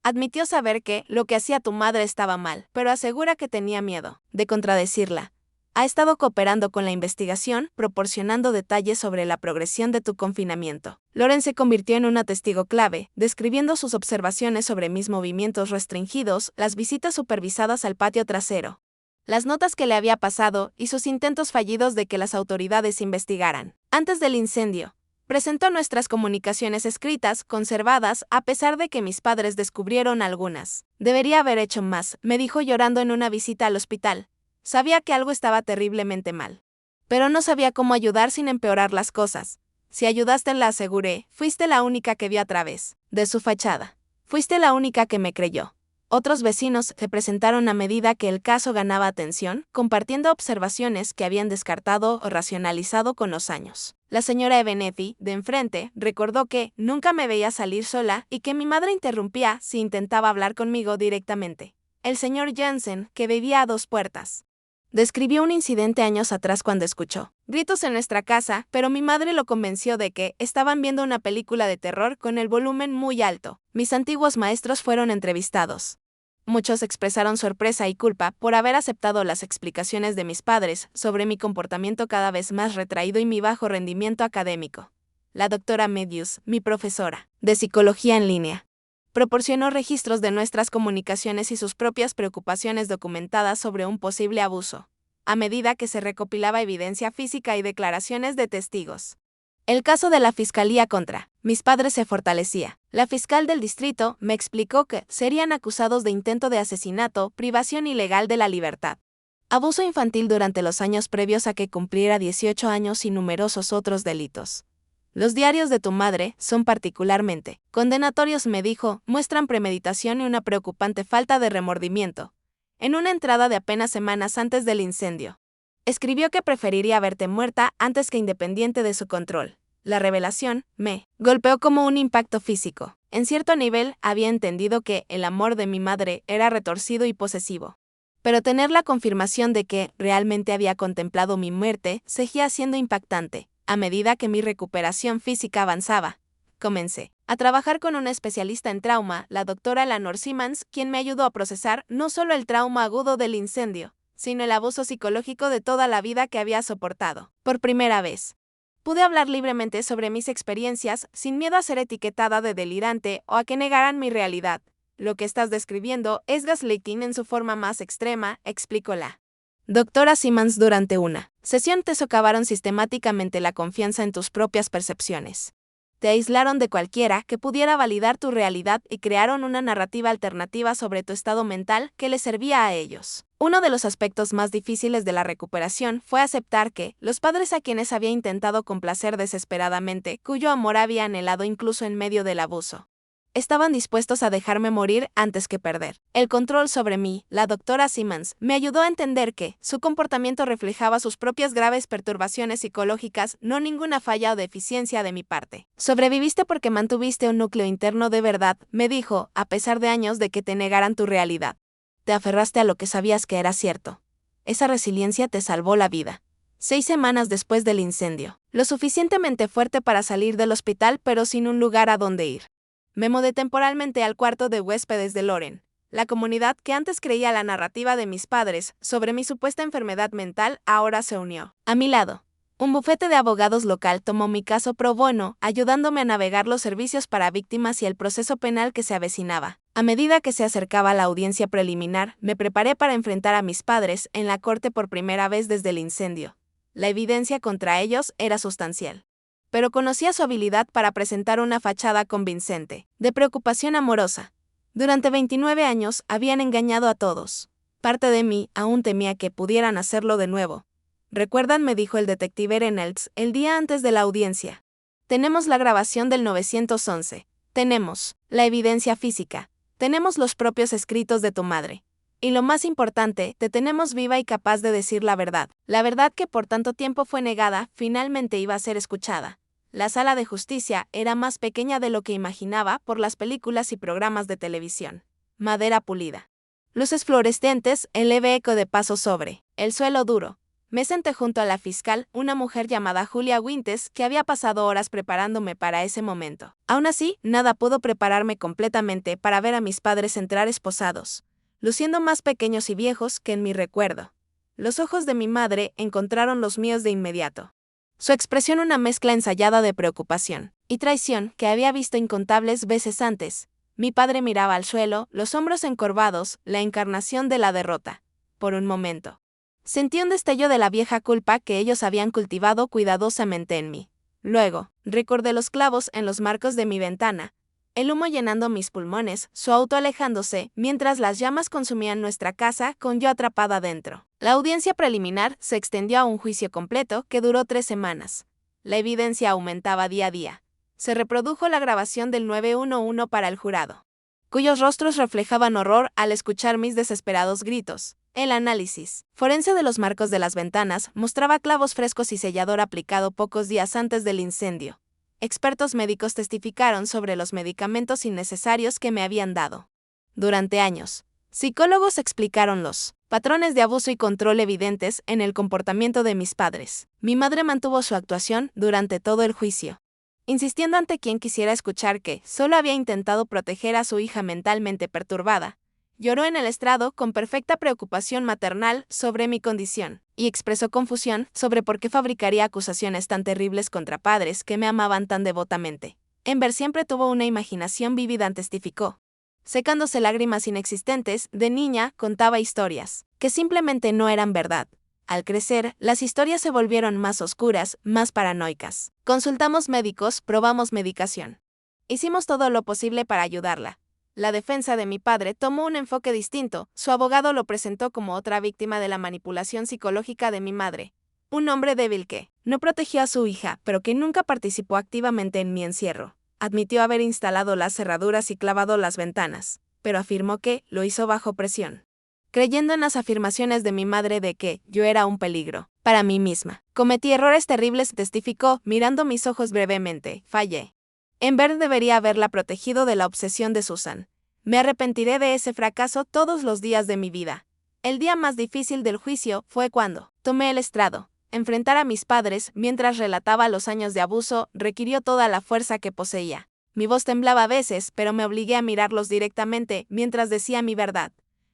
Admitió saber que lo que hacía tu madre estaba mal, pero asegura que tenía miedo de contradecirla. Ha estado cooperando con la investigación, proporcionando detalles sobre la progresión de tu confinamiento. Lauren se convirtió en una testigo clave, describiendo sus observaciones sobre mis movimientos restringidos, las visitas supervisadas al patio trasero, las notas que le había pasado y sus intentos fallidos de que las autoridades investigaran. Antes del incendio, presentó nuestras comunicaciones escritas, conservadas, a pesar de que mis padres descubrieron algunas. Debería haber hecho más, me dijo llorando en una visita al hospital. Sabía que algo estaba terriblemente mal. Pero no sabía cómo ayudar sin empeorar las cosas. Si ayudaste, la aseguré, fuiste la única que vio a través de su fachada. Fuiste la única que me creyó. Otros vecinos se presentaron a medida que el caso ganaba atención, compartiendo observaciones que habían descartado o racionalizado con los años. La señora Ebenetti, de enfrente, recordó que nunca me veía salir sola y que mi madre interrumpía si intentaba hablar conmigo directamente. El señor Jansen, que vivía a 2 puertas, describió un incidente años atrás cuando escuchó gritos en nuestra casa, pero mi madre lo convenció de que estaban viendo una película de terror con el volumen muy alto. Mis antiguos maestros fueron entrevistados. Muchos expresaron sorpresa y culpa por haber aceptado las explicaciones de mis padres sobre mi comportamiento cada vez más retraído y mi bajo rendimiento académico. La doctora Medius, mi profesora de psicología en línea, proporcionó registros de nuestras comunicaciones y sus propias preocupaciones documentadas sobre un posible abuso, a medida que se recopilaba evidencia física y declaraciones de testigos. El caso de la fiscalía contra mis padres se fortalecía. La fiscal del distrito me explicó que serían acusados de intento de asesinato, privación ilegal de la libertad, abuso infantil durante los años previos a que cumpliera 18 años y numerosos otros delitos. Los diarios de tu madre son particularmente condenatorios, me dijo, muestran premeditación y una preocupante falta de remordimiento. En una entrada de apenas semanas antes del incendio, escribió que preferiría verte muerta antes que independiente de su control. La revelación me golpeó como un impacto físico. En cierto nivel, había entendido que el amor de mi madre era retorcido y posesivo. Pero tener la confirmación de que realmente había contemplado mi muerte seguía siendo impactante. A medida que mi recuperación física avanzaba, comencé a trabajar con una especialista en trauma, la doctora Eleanor Simmons, quien me ayudó a procesar no solo el trauma agudo del incendio, sino el abuso psicológico de toda la vida que había soportado. Por primera vez, pude hablar libremente sobre mis experiencias sin miedo a ser etiquetada de delirante o a que negaran mi realidad. Lo que estás describiendo es gaslighting en su forma más extrema, explicó la doctora Simmons. Durante una sesión te socavaron sistemáticamente la confianza en tus propias percepciones. Te aislaron de cualquiera que pudiera validar tu realidad y crearon una narrativa alternativa sobre tu estado mental que les servía a ellos. Uno de los aspectos más difíciles de la recuperación fue aceptar que los padres a quienes había intentado complacer desesperadamente, cuyo amor había anhelado incluso en medio del abuso, estaban dispuestos a dejarme morir antes que perder el control sobre mí. La doctora Simmons me ayudó a entender que su comportamiento reflejaba sus propias graves perturbaciones psicológicas, no ninguna falla o deficiencia de mi parte. Sobreviviste porque mantuviste un núcleo interno de verdad, me dijo, a pesar de años de que te negaran tu realidad. Te aferraste a lo que sabías que era cierto. Esa resiliencia te salvó la vida. 6 semanas después del incendio, lo suficientemente fuerte para salir del hospital pero sin un lugar a donde ir, me mudé temporalmente al cuarto de huéspedes de Lauren. La comunidad que antes creía la narrativa de mis padres sobre mi supuesta enfermedad mental ahora se unió a mi lado. Un bufete de abogados local tomó mi caso pro bono, ayudándome a navegar los servicios para víctimas y el proceso penal que se avecinaba. A medida que se acercaba la audiencia preliminar, me preparé para enfrentar a mis padres en la corte por primera vez desde el incendio. La evidencia contra ellos era sustancial, pero conocía su habilidad para presentar una fachada convincente, de preocupación amorosa. Durante 29 años habían engañado a todos. Parte de mí aún temía que pudieran hacerlo de nuevo. ¿Recuerdan?, me dijo el detective Reynolds el día antes de la audiencia. Tenemos la grabación del 911. Tenemos la evidencia física. Tenemos los propios escritos de tu madre. Y lo más importante, te tenemos viva y capaz de decir la verdad. La verdad que por tanto tiempo fue negada, finalmente iba a ser escuchada. La sala de justicia era más pequeña de lo que imaginaba por las películas y programas de televisión. Madera pulida, luces fluorescentes, el leve eco de pasos sobre el suelo duro. Me senté junto a la fiscal, una mujer llamada Julia Wintes, que había pasado horas preparándome para ese momento. Aún así, nada pudo prepararme completamente para ver a mis padres entrar esposados, luciendo más pequeños y viejos que en mi recuerdo. Los ojos de mi madre encontraron los míos de inmediato. Su expresión una mezcla ensayada de preocupación y traición que había visto incontables veces antes. Mi padre miraba al suelo, los hombros encorvados, la encarnación de la derrota. Por un momento sentí un destello de la vieja culpa que ellos habían cultivado cuidadosamente en mí. Luego, recordé los clavos en los marcos de mi ventana, el humo llenando mis pulmones, su auto alejándose, mientras las llamas consumían nuestra casa con yo atrapada dentro. La audiencia preliminar se extendió a un juicio completo que duró 3 semanas. La evidencia aumentaba día a día. Se reprodujo la grabación del 911 para el jurado, cuyos rostros reflejaban horror al escuchar mis desesperados gritos. El análisis forense de los marcos de las ventanas mostraba clavos frescos y sellador aplicado pocos días antes del incendio. Expertos médicos testificaron sobre los medicamentos innecesarios que me habían dado. Durante años, psicólogos explicaron los patrones de abuso y control evidentes en el comportamiento de mis padres. Mi madre mantuvo su actuación durante todo el juicio, insistiendo ante quien quisiera escuchar que solo había intentado proteger a su hija mentalmente perturbada. Lloró en el estrado con perfecta preocupación maternal sobre mi condición, y expresó confusión sobre por qué fabricaría acusaciones tan terribles contra padres que me amaban tan devotamente. Ember siempre tuvo una imaginación vívida, testificó. Secándose lágrimas inexistentes, de niña contaba historias que simplemente no eran verdad. Al crecer, las historias se volvieron más oscuras, más paranoicas. Consultamos médicos, probamos medicación. Hicimos todo lo posible para ayudarla. La defensa de mi padre tomó un enfoque distinto. Su abogado lo presentó como otra víctima de la manipulación psicológica de mi madre. Un hombre débil que no protegió a su hija, pero que nunca participó activamente en mi encierro. Admitió haber instalado las cerraduras y clavado las ventanas, pero afirmó que lo hizo bajo presión, creyendo en las afirmaciones de mi madre de que yo era un peligro para mí misma. Cometí errores terribles, testificó, mirando mis ojos brevemente. Fallé. Ember debería haberla protegido de la obsesión de Susan. Me arrepentiré de ese fracaso todos los días de mi vida. El día más difícil del juicio fue cuando tomé el estrado. Enfrentar a mis padres mientras relataba los años de abuso requirió toda la fuerza que poseía. Mi voz temblaba a veces, pero me obligué a mirarlos directamente mientras decía mi verdad.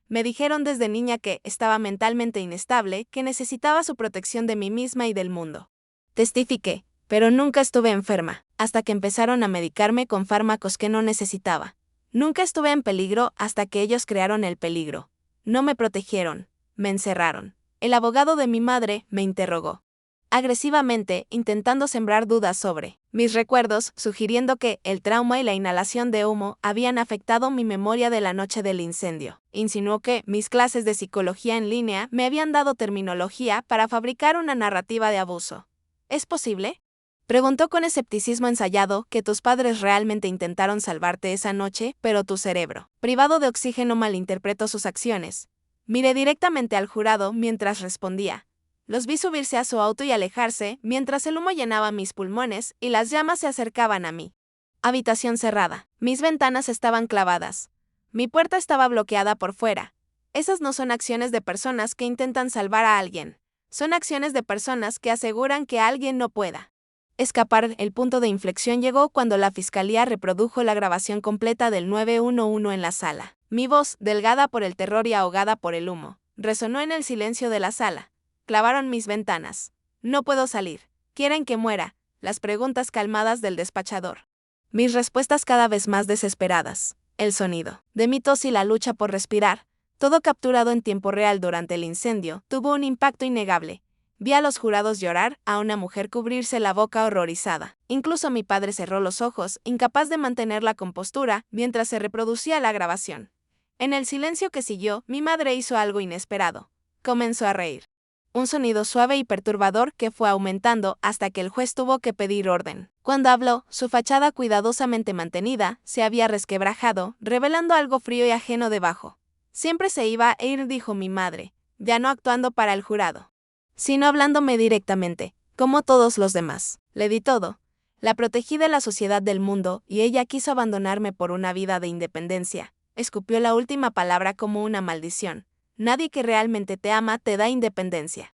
Me dijeron desde niña que estaba mentalmente inestable, que necesitaba su protección de mí misma y del mundo. Testifiqué, pero nunca estuve enferma, hasta que empezaron a medicarme con fármacos que no necesitaba. Nunca estuve en peligro hasta que ellos crearon el peligro. No me protegieron, me encerraron. El abogado de mi madre me interrogó agresivamente, intentando sembrar dudas sobre mis recuerdos, sugiriendo que el trauma y la inhalación de humo habían afectado mi memoria de la noche del incendio. Insinuó que mis clases de psicología en línea me habían dado terminología para fabricar una narrativa de abuso. ¿Es posible?, preguntó con escepticismo ensayado, que tus padres realmente intentaron salvarte esa noche, pero tu cerebro, privado de oxígeno, malinterpretó sus acciones. Miré directamente al jurado mientras respondía. Los vi subirse a su auto y alejarse, mientras el humo llenaba mis pulmones y las llamas se acercaban a mí. Habitación cerrada. Mis ventanas estaban clavadas. Mi puerta estaba bloqueada por fuera. Esas no son acciones de personas que intentan salvar a alguien. Son acciones de personas que aseguran que alguien no pueda escapar. El punto de inflexión llegó cuando la fiscalía reprodujo la grabación completa del 911 en la sala. Mi voz, delgada por el terror y ahogada por el humo, resonó en el silencio de la sala. Clavaron mis ventanas. No puedo salir. ¿Quieren que muera? Las preguntas calmadas del despachador. Mis respuestas cada vez más desesperadas. El sonido de mi tos y la lucha por respirar, todo capturado en tiempo real durante el incendio, tuvo un impacto innegable. Vi a los jurados llorar, a una mujer cubrirse la boca horrorizada. Incluso mi padre cerró los ojos, incapaz de mantener la compostura mientras se reproducía la grabación. En el silencio que siguió, mi madre hizo algo inesperado. Comenzó a reír. Un sonido suave y perturbador que fue aumentando hasta que el juez tuvo que pedir orden. Cuando habló, su fachada cuidadosamente mantenida se había resquebrajado, revelando algo frío y ajeno debajo. Siempre se iba a ir, dijo mi madre, ya no actuando para el jurado, sino hablándome directamente, como todos los demás. Le di todo. La protegí de la sociedad del mundo y ella quiso abandonarme por una vida de independencia. Escupió la última palabra como una maldición. Nadie que realmente te ama te da independencia.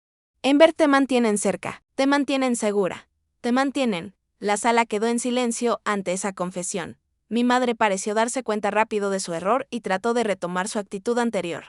Amber, te mantienen cerca, te mantienen segura, te mantienen. La sala quedó en silencio ante esa confesión. Mi madre pareció darse cuenta rápido de su error y trató de retomar su actitud anterior.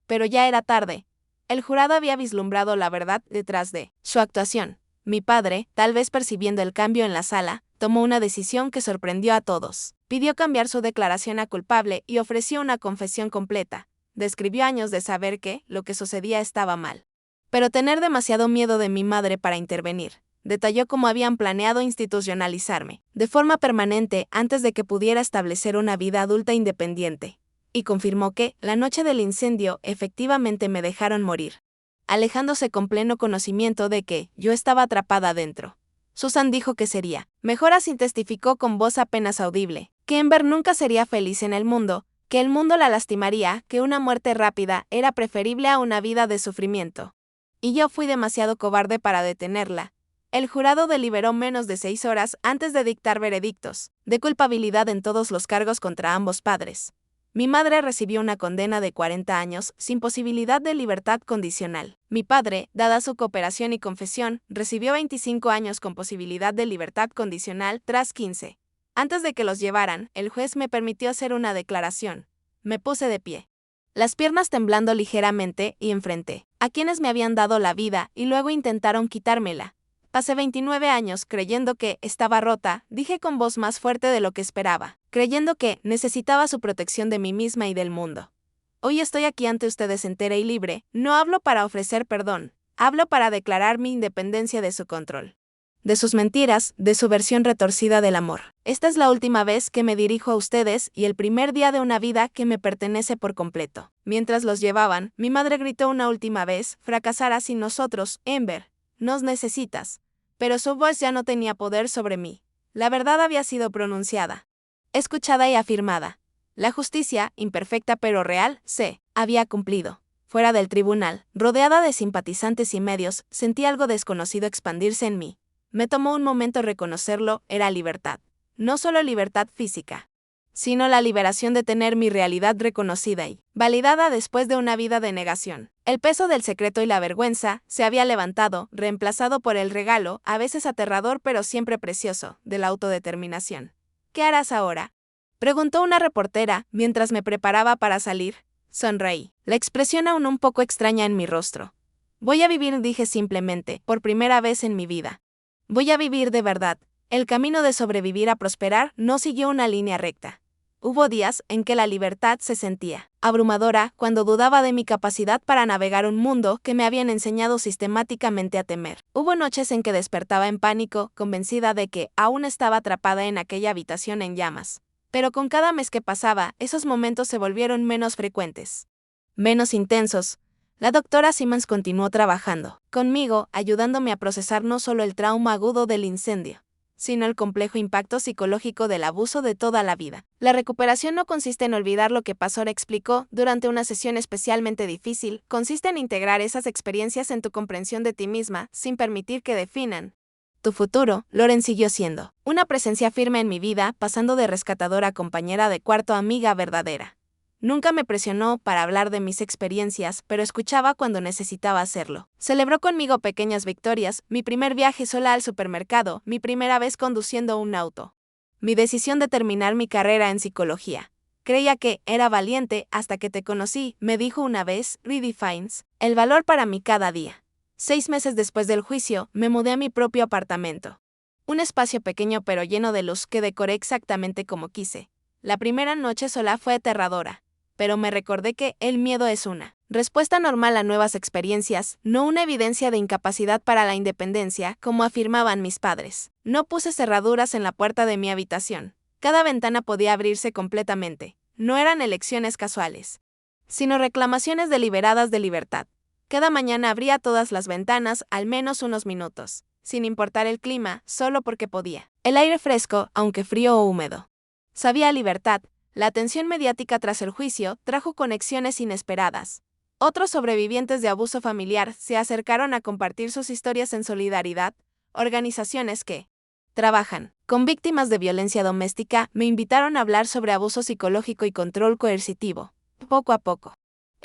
Pero ya era tarde. El jurado había vislumbrado la verdad detrás de su actuación. Mi padre, tal vez percibiendo el cambio en la sala, tomó una decisión que sorprendió a todos. Pidió cambiar su declaración a culpable y ofreció una confesión completa. Describió años de saber que lo que sucedía estaba mal. Pero tener demasiado miedo de mi madre para intervenir. Detalló cómo habían planeado institucionalizarme, de forma permanente antes de que pudiera establecer una vida adulta independiente. Y confirmó que, la noche del incendio, efectivamente me dejaron morir, alejándose con pleno conocimiento de que yo estaba atrapada adentro. Susan dijo que sería mejor, así testificó con voz apenas audible, que Amber nunca sería feliz en el mundo, que el mundo la lastimaría, que una muerte rápida era preferible a una vida de sufrimiento. Y yo fui demasiado cobarde para detenerla. El jurado deliberó menos de 6 horas antes de dictar veredictos de culpabilidad en todos los cargos contra ambos padres. Mi madre recibió una condena de 40 años, sin posibilidad de libertad condicional. Mi padre, dada su cooperación y confesión, recibió 25 años con posibilidad de libertad condicional tras 15. Antes de que los llevaran, el juez me permitió hacer una declaración. Me puse de pie, las piernas temblando ligeramente, y enfrenté a quienes me habían dado la vida y luego intentaron quitármela. Pasé 29 años creyendo que estaba rota, dije con voz más fuerte de lo que esperaba, creyendo que necesitaba su protección de mí misma y del mundo. Hoy estoy aquí ante ustedes entera y libre, no hablo para ofrecer perdón, hablo para declarar mi independencia de su control, de sus mentiras, de su versión retorcida del amor. Esta es la última vez que me dirijo a ustedes y el primer día de una vida que me pertenece por completo. Mientras los llevaban, mi madre gritó una última vez: fracasarás sin nosotros, Amber, nos necesitas. Pero su voz ya no tenía poder sobre mí. La verdad había sido pronunciada, escuchada y afirmada. La justicia, imperfecta pero real, se había cumplido. Fuera del tribunal, rodeada de simpatizantes y medios, sentí algo desconocido expandirse en mí. Me tomó un momento reconocerlo, era libertad. No solo libertad física, sino la liberación de tener mi realidad reconocida y validada después de una vida de negación. El peso del secreto y la vergüenza se había levantado, reemplazado por el regalo, a veces aterrador pero siempre precioso, de la autodeterminación. ¿Qué harás ahora?, preguntó una reportera mientras me preparaba para salir. Sonreí, la expresión aún un poco extraña en mi rostro. Voy a vivir, dije simplemente, por primera vez en mi vida. Voy a vivir de verdad. El camino de sobrevivir a prosperar no siguió una línea recta. Hubo días en que la libertad se sentía abrumadora, cuando dudaba de mi capacidad para navegar un mundo que me habían enseñado sistemáticamente a temer. Hubo noches en que despertaba en pánico, convencida de que aún estaba atrapada en aquella habitación en llamas. Pero con cada mes que pasaba, esos momentos se volvieron menos frecuentes, menos intensos. La doctora Simmons continuó trabajando conmigo, ayudándome a procesar no solo el trauma agudo del incendio, sino el complejo impacto psicológico del abuso de toda la vida. La recuperación no consiste en olvidar lo que pasó, explicó durante una sesión especialmente difícil, consiste en integrar esas experiencias en tu comprensión de ti misma, sin permitir que definan tu futuro. Lauren siguió siendo una presencia firme en mi vida, pasando de rescatadora a compañera de cuarto, amiga verdadera. Nunca me presionó para hablar de mis experiencias, pero escuchaba cuando necesitaba hacerlo. Celebró conmigo pequeñas victorias: mi primer viaje sola al supermercado, mi primera vez conduciendo un auto, mi decisión de terminar mi carrera en psicología. Creía que era valiente hasta que te conocí, me dijo una vez. Redefines el valor para mí cada día. 6 meses después del juicio, me mudé a mi propio apartamento. Un espacio pequeño pero lleno de luz que decoré exactamente como quise. La primera noche sola fue aterradora, pero me recordé que el miedo es una respuesta normal a nuevas experiencias, no una evidencia de incapacidad para la independencia, como afirmaban mis padres. No puse cerraduras en la puerta de mi habitación. Cada ventana podía abrirse completamente. No eran elecciones casuales, sino reclamaciones deliberadas de libertad. Cada mañana abría todas las ventanas al menos unos minutos, sin importar el clima, solo porque podía. El aire fresco, aunque frío o húmedo, sabía a libertad. La atención mediática tras el juicio trajo conexiones inesperadas. Otros sobrevivientes de abuso familiar se acercaron a compartir sus historias en solidaridad. Organizaciones que trabajan con víctimas de violencia doméstica me invitaron a hablar sobre abuso psicológico y control coercitivo. Poco a poco,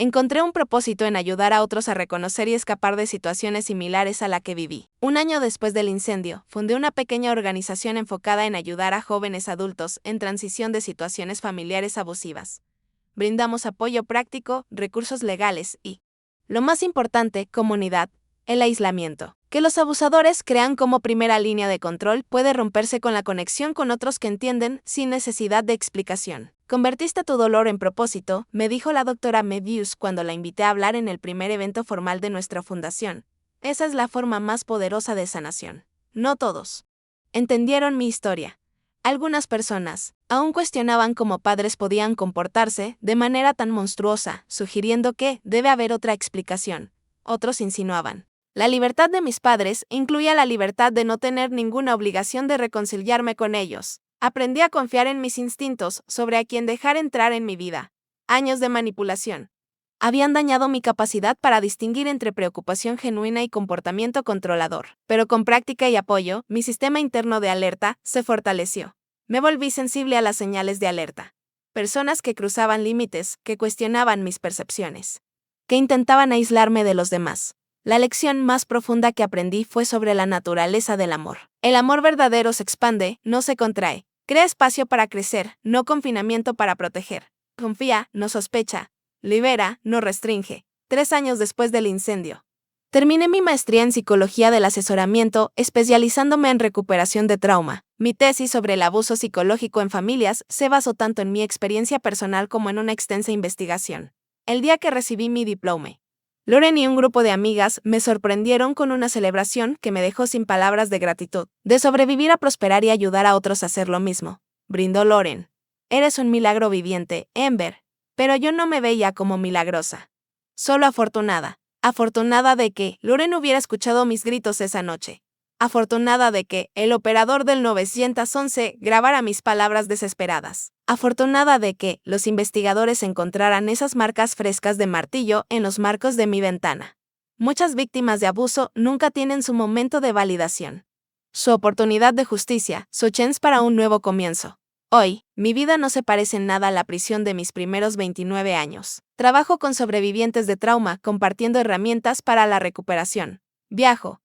Encontré un propósito en ayudar a otros a reconocer y escapar de situaciones similares a la que viví. Un año después del incendio, fundé una pequeña organización enfocada en ayudar a jóvenes adultos en transición de situaciones familiares abusivas. Brindamos apoyo práctico, recursos legales y, lo más importante, comunidad. El aislamiento que los abusadores crean como primera línea de control puede romperse con la conexión con otros que entienden sin necesidad de explicación. Convertiste tu dolor en propósito, me dijo la doctora Medius cuando la invité a hablar en el primer evento formal de nuestra fundación. Esa es la forma más poderosa de sanación. No todos entendieron mi historia. Algunas personas aún cuestionaban cómo padres podían comportarse de manera tan monstruosa, sugiriendo que debe haber otra explicación. Otros insinuaban: la libertad de mis padres incluía la libertad de no tener ninguna obligación de reconciliarme con ellos. Aprendí a confiar en mis instintos sobre a quién dejar entrar en mi vida. Años de manipulación habían dañado mi capacidad para distinguir entre preocupación genuina y comportamiento controlador. Pero con práctica y apoyo, mi sistema interno de alerta se fortaleció. Me volví sensible a las señales de alerta. Personas que cruzaban límites, que cuestionaban mis percepciones, que intentaban aislarme de los demás. La lección más profunda que aprendí fue sobre la naturaleza del amor. El amor verdadero se expande, no se contrae. Crea espacio para crecer, no confinamiento para proteger. Confía, no sospecha. Libera, no restringe. 3 años después del incendio, terminé mi maestría en psicología del asesoramiento, especializándome en recuperación de trauma. Mi tesis sobre el abuso psicológico en familias se basó tanto en mi experiencia personal como en una extensa investigación. El día que recibí mi diploma, Loren y un grupo de amigas me sorprendieron con una celebración que me dejó sin palabras de gratitud. De sobrevivir a prosperar y ayudar a otros a hacer lo mismo, brindó Loren. Eres un milagro viviente, Ember. Pero yo no me veía como milagrosa. Solo afortunada. Afortunada de que Loren hubiera escuchado mis gritos esa noche. Afortunada de que el operador del 911 grabara mis palabras desesperadas. Afortunada de que los investigadores encontraran esas marcas frescas de martillo en los marcos de mi ventana. Muchas víctimas de abuso nunca tienen su momento de validación. Su oportunidad de justicia, su chance para un nuevo comienzo. Hoy, mi vida no se parece en nada a la prisión de mis primeros 29 años. Trabajo con sobrevivientes de trauma, compartiendo herramientas para la recuperación. Viajo,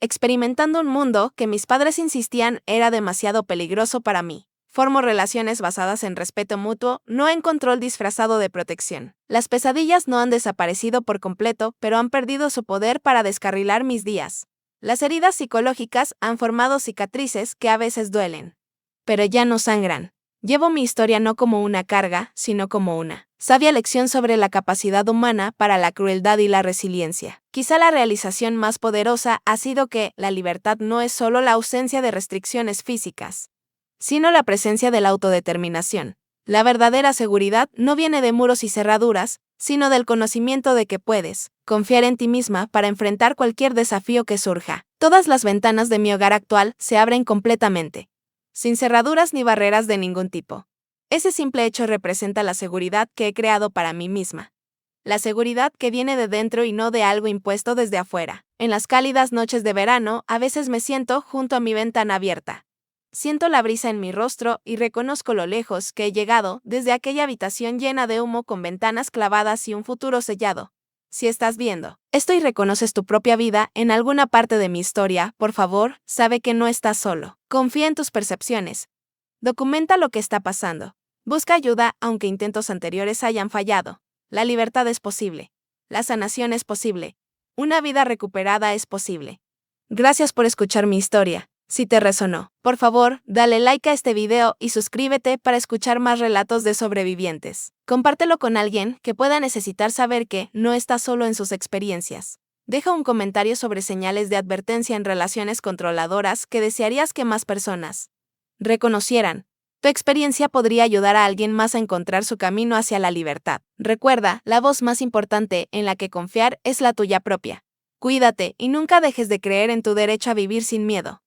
experimentando un mundo que mis padres insistían era demasiado peligroso para mí. Formo relaciones basadas en respeto mutuo, no en control disfrazado de protección. Las pesadillas no han desaparecido por completo, pero han perdido su poder para descarrilar mis días. Las heridas psicológicas han formado cicatrices que a veces duelen, pero ya no sangran. Llevo mi historia no como una carga, sino como una sabia lección sobre la capacidad humana para la crueldad y la resiliencia. Quizá la realización más poderosa ha sido que la libertad no es solo la ausencia de restricciones físicas, sino la presencia de la autodeterminación. La verdadera seguridad no viene de muros y cerraduras, sino del conocimiento de que puedes confiar en ti misma para enfrentar cualquier desafío que surja. Todas las ventanas de mi hogar actual se abren completamente, sin cerraduras ni barreras de ningún tipo. Ese simple hecho representa la seguridad que he creado para mí misma. La seguridad que viene de dentro y no de algo impuesto desde afuera. En las cálidas noches de verano, a veces me siento junto a mi ventana abierta. Siento la brisa en mi rostro y reconozco lo lejos que he llegado desde aquella habitación llena de humo con ventanas clavadas y un futuro sellado. Si estás viendo esto y reconoces tu propia vida en alguna parte de mi historia, por favor, sabe que no estás solo. Confía en tus percepciones. Documenta lo que está pasando. Busca ayuda aunque intentos anteriores hayan fallado. La libertad es posible. La sanación es posible. Una vida recuperada es posible. Gracias por escuchar mi historia. Si te resonó, por favor, dale like a este video y suscríbete para escuchar más relatos de sobrevivientes. Compártelo con alguien que pueda necesitar saber que no está solo en sus experiencias. Deja un comentario sobre señales de advertencia en relaciones controladoras que desearías que más personas reconocieran. Tu experiencia podría ayudar a alguien más a encontrar su camino hacia la libertad. Recuerda, la voz más importante en la que confiar es la tuya propia. Cuídate y nunca dejes de creer en tu derecho a vivir sin miedo.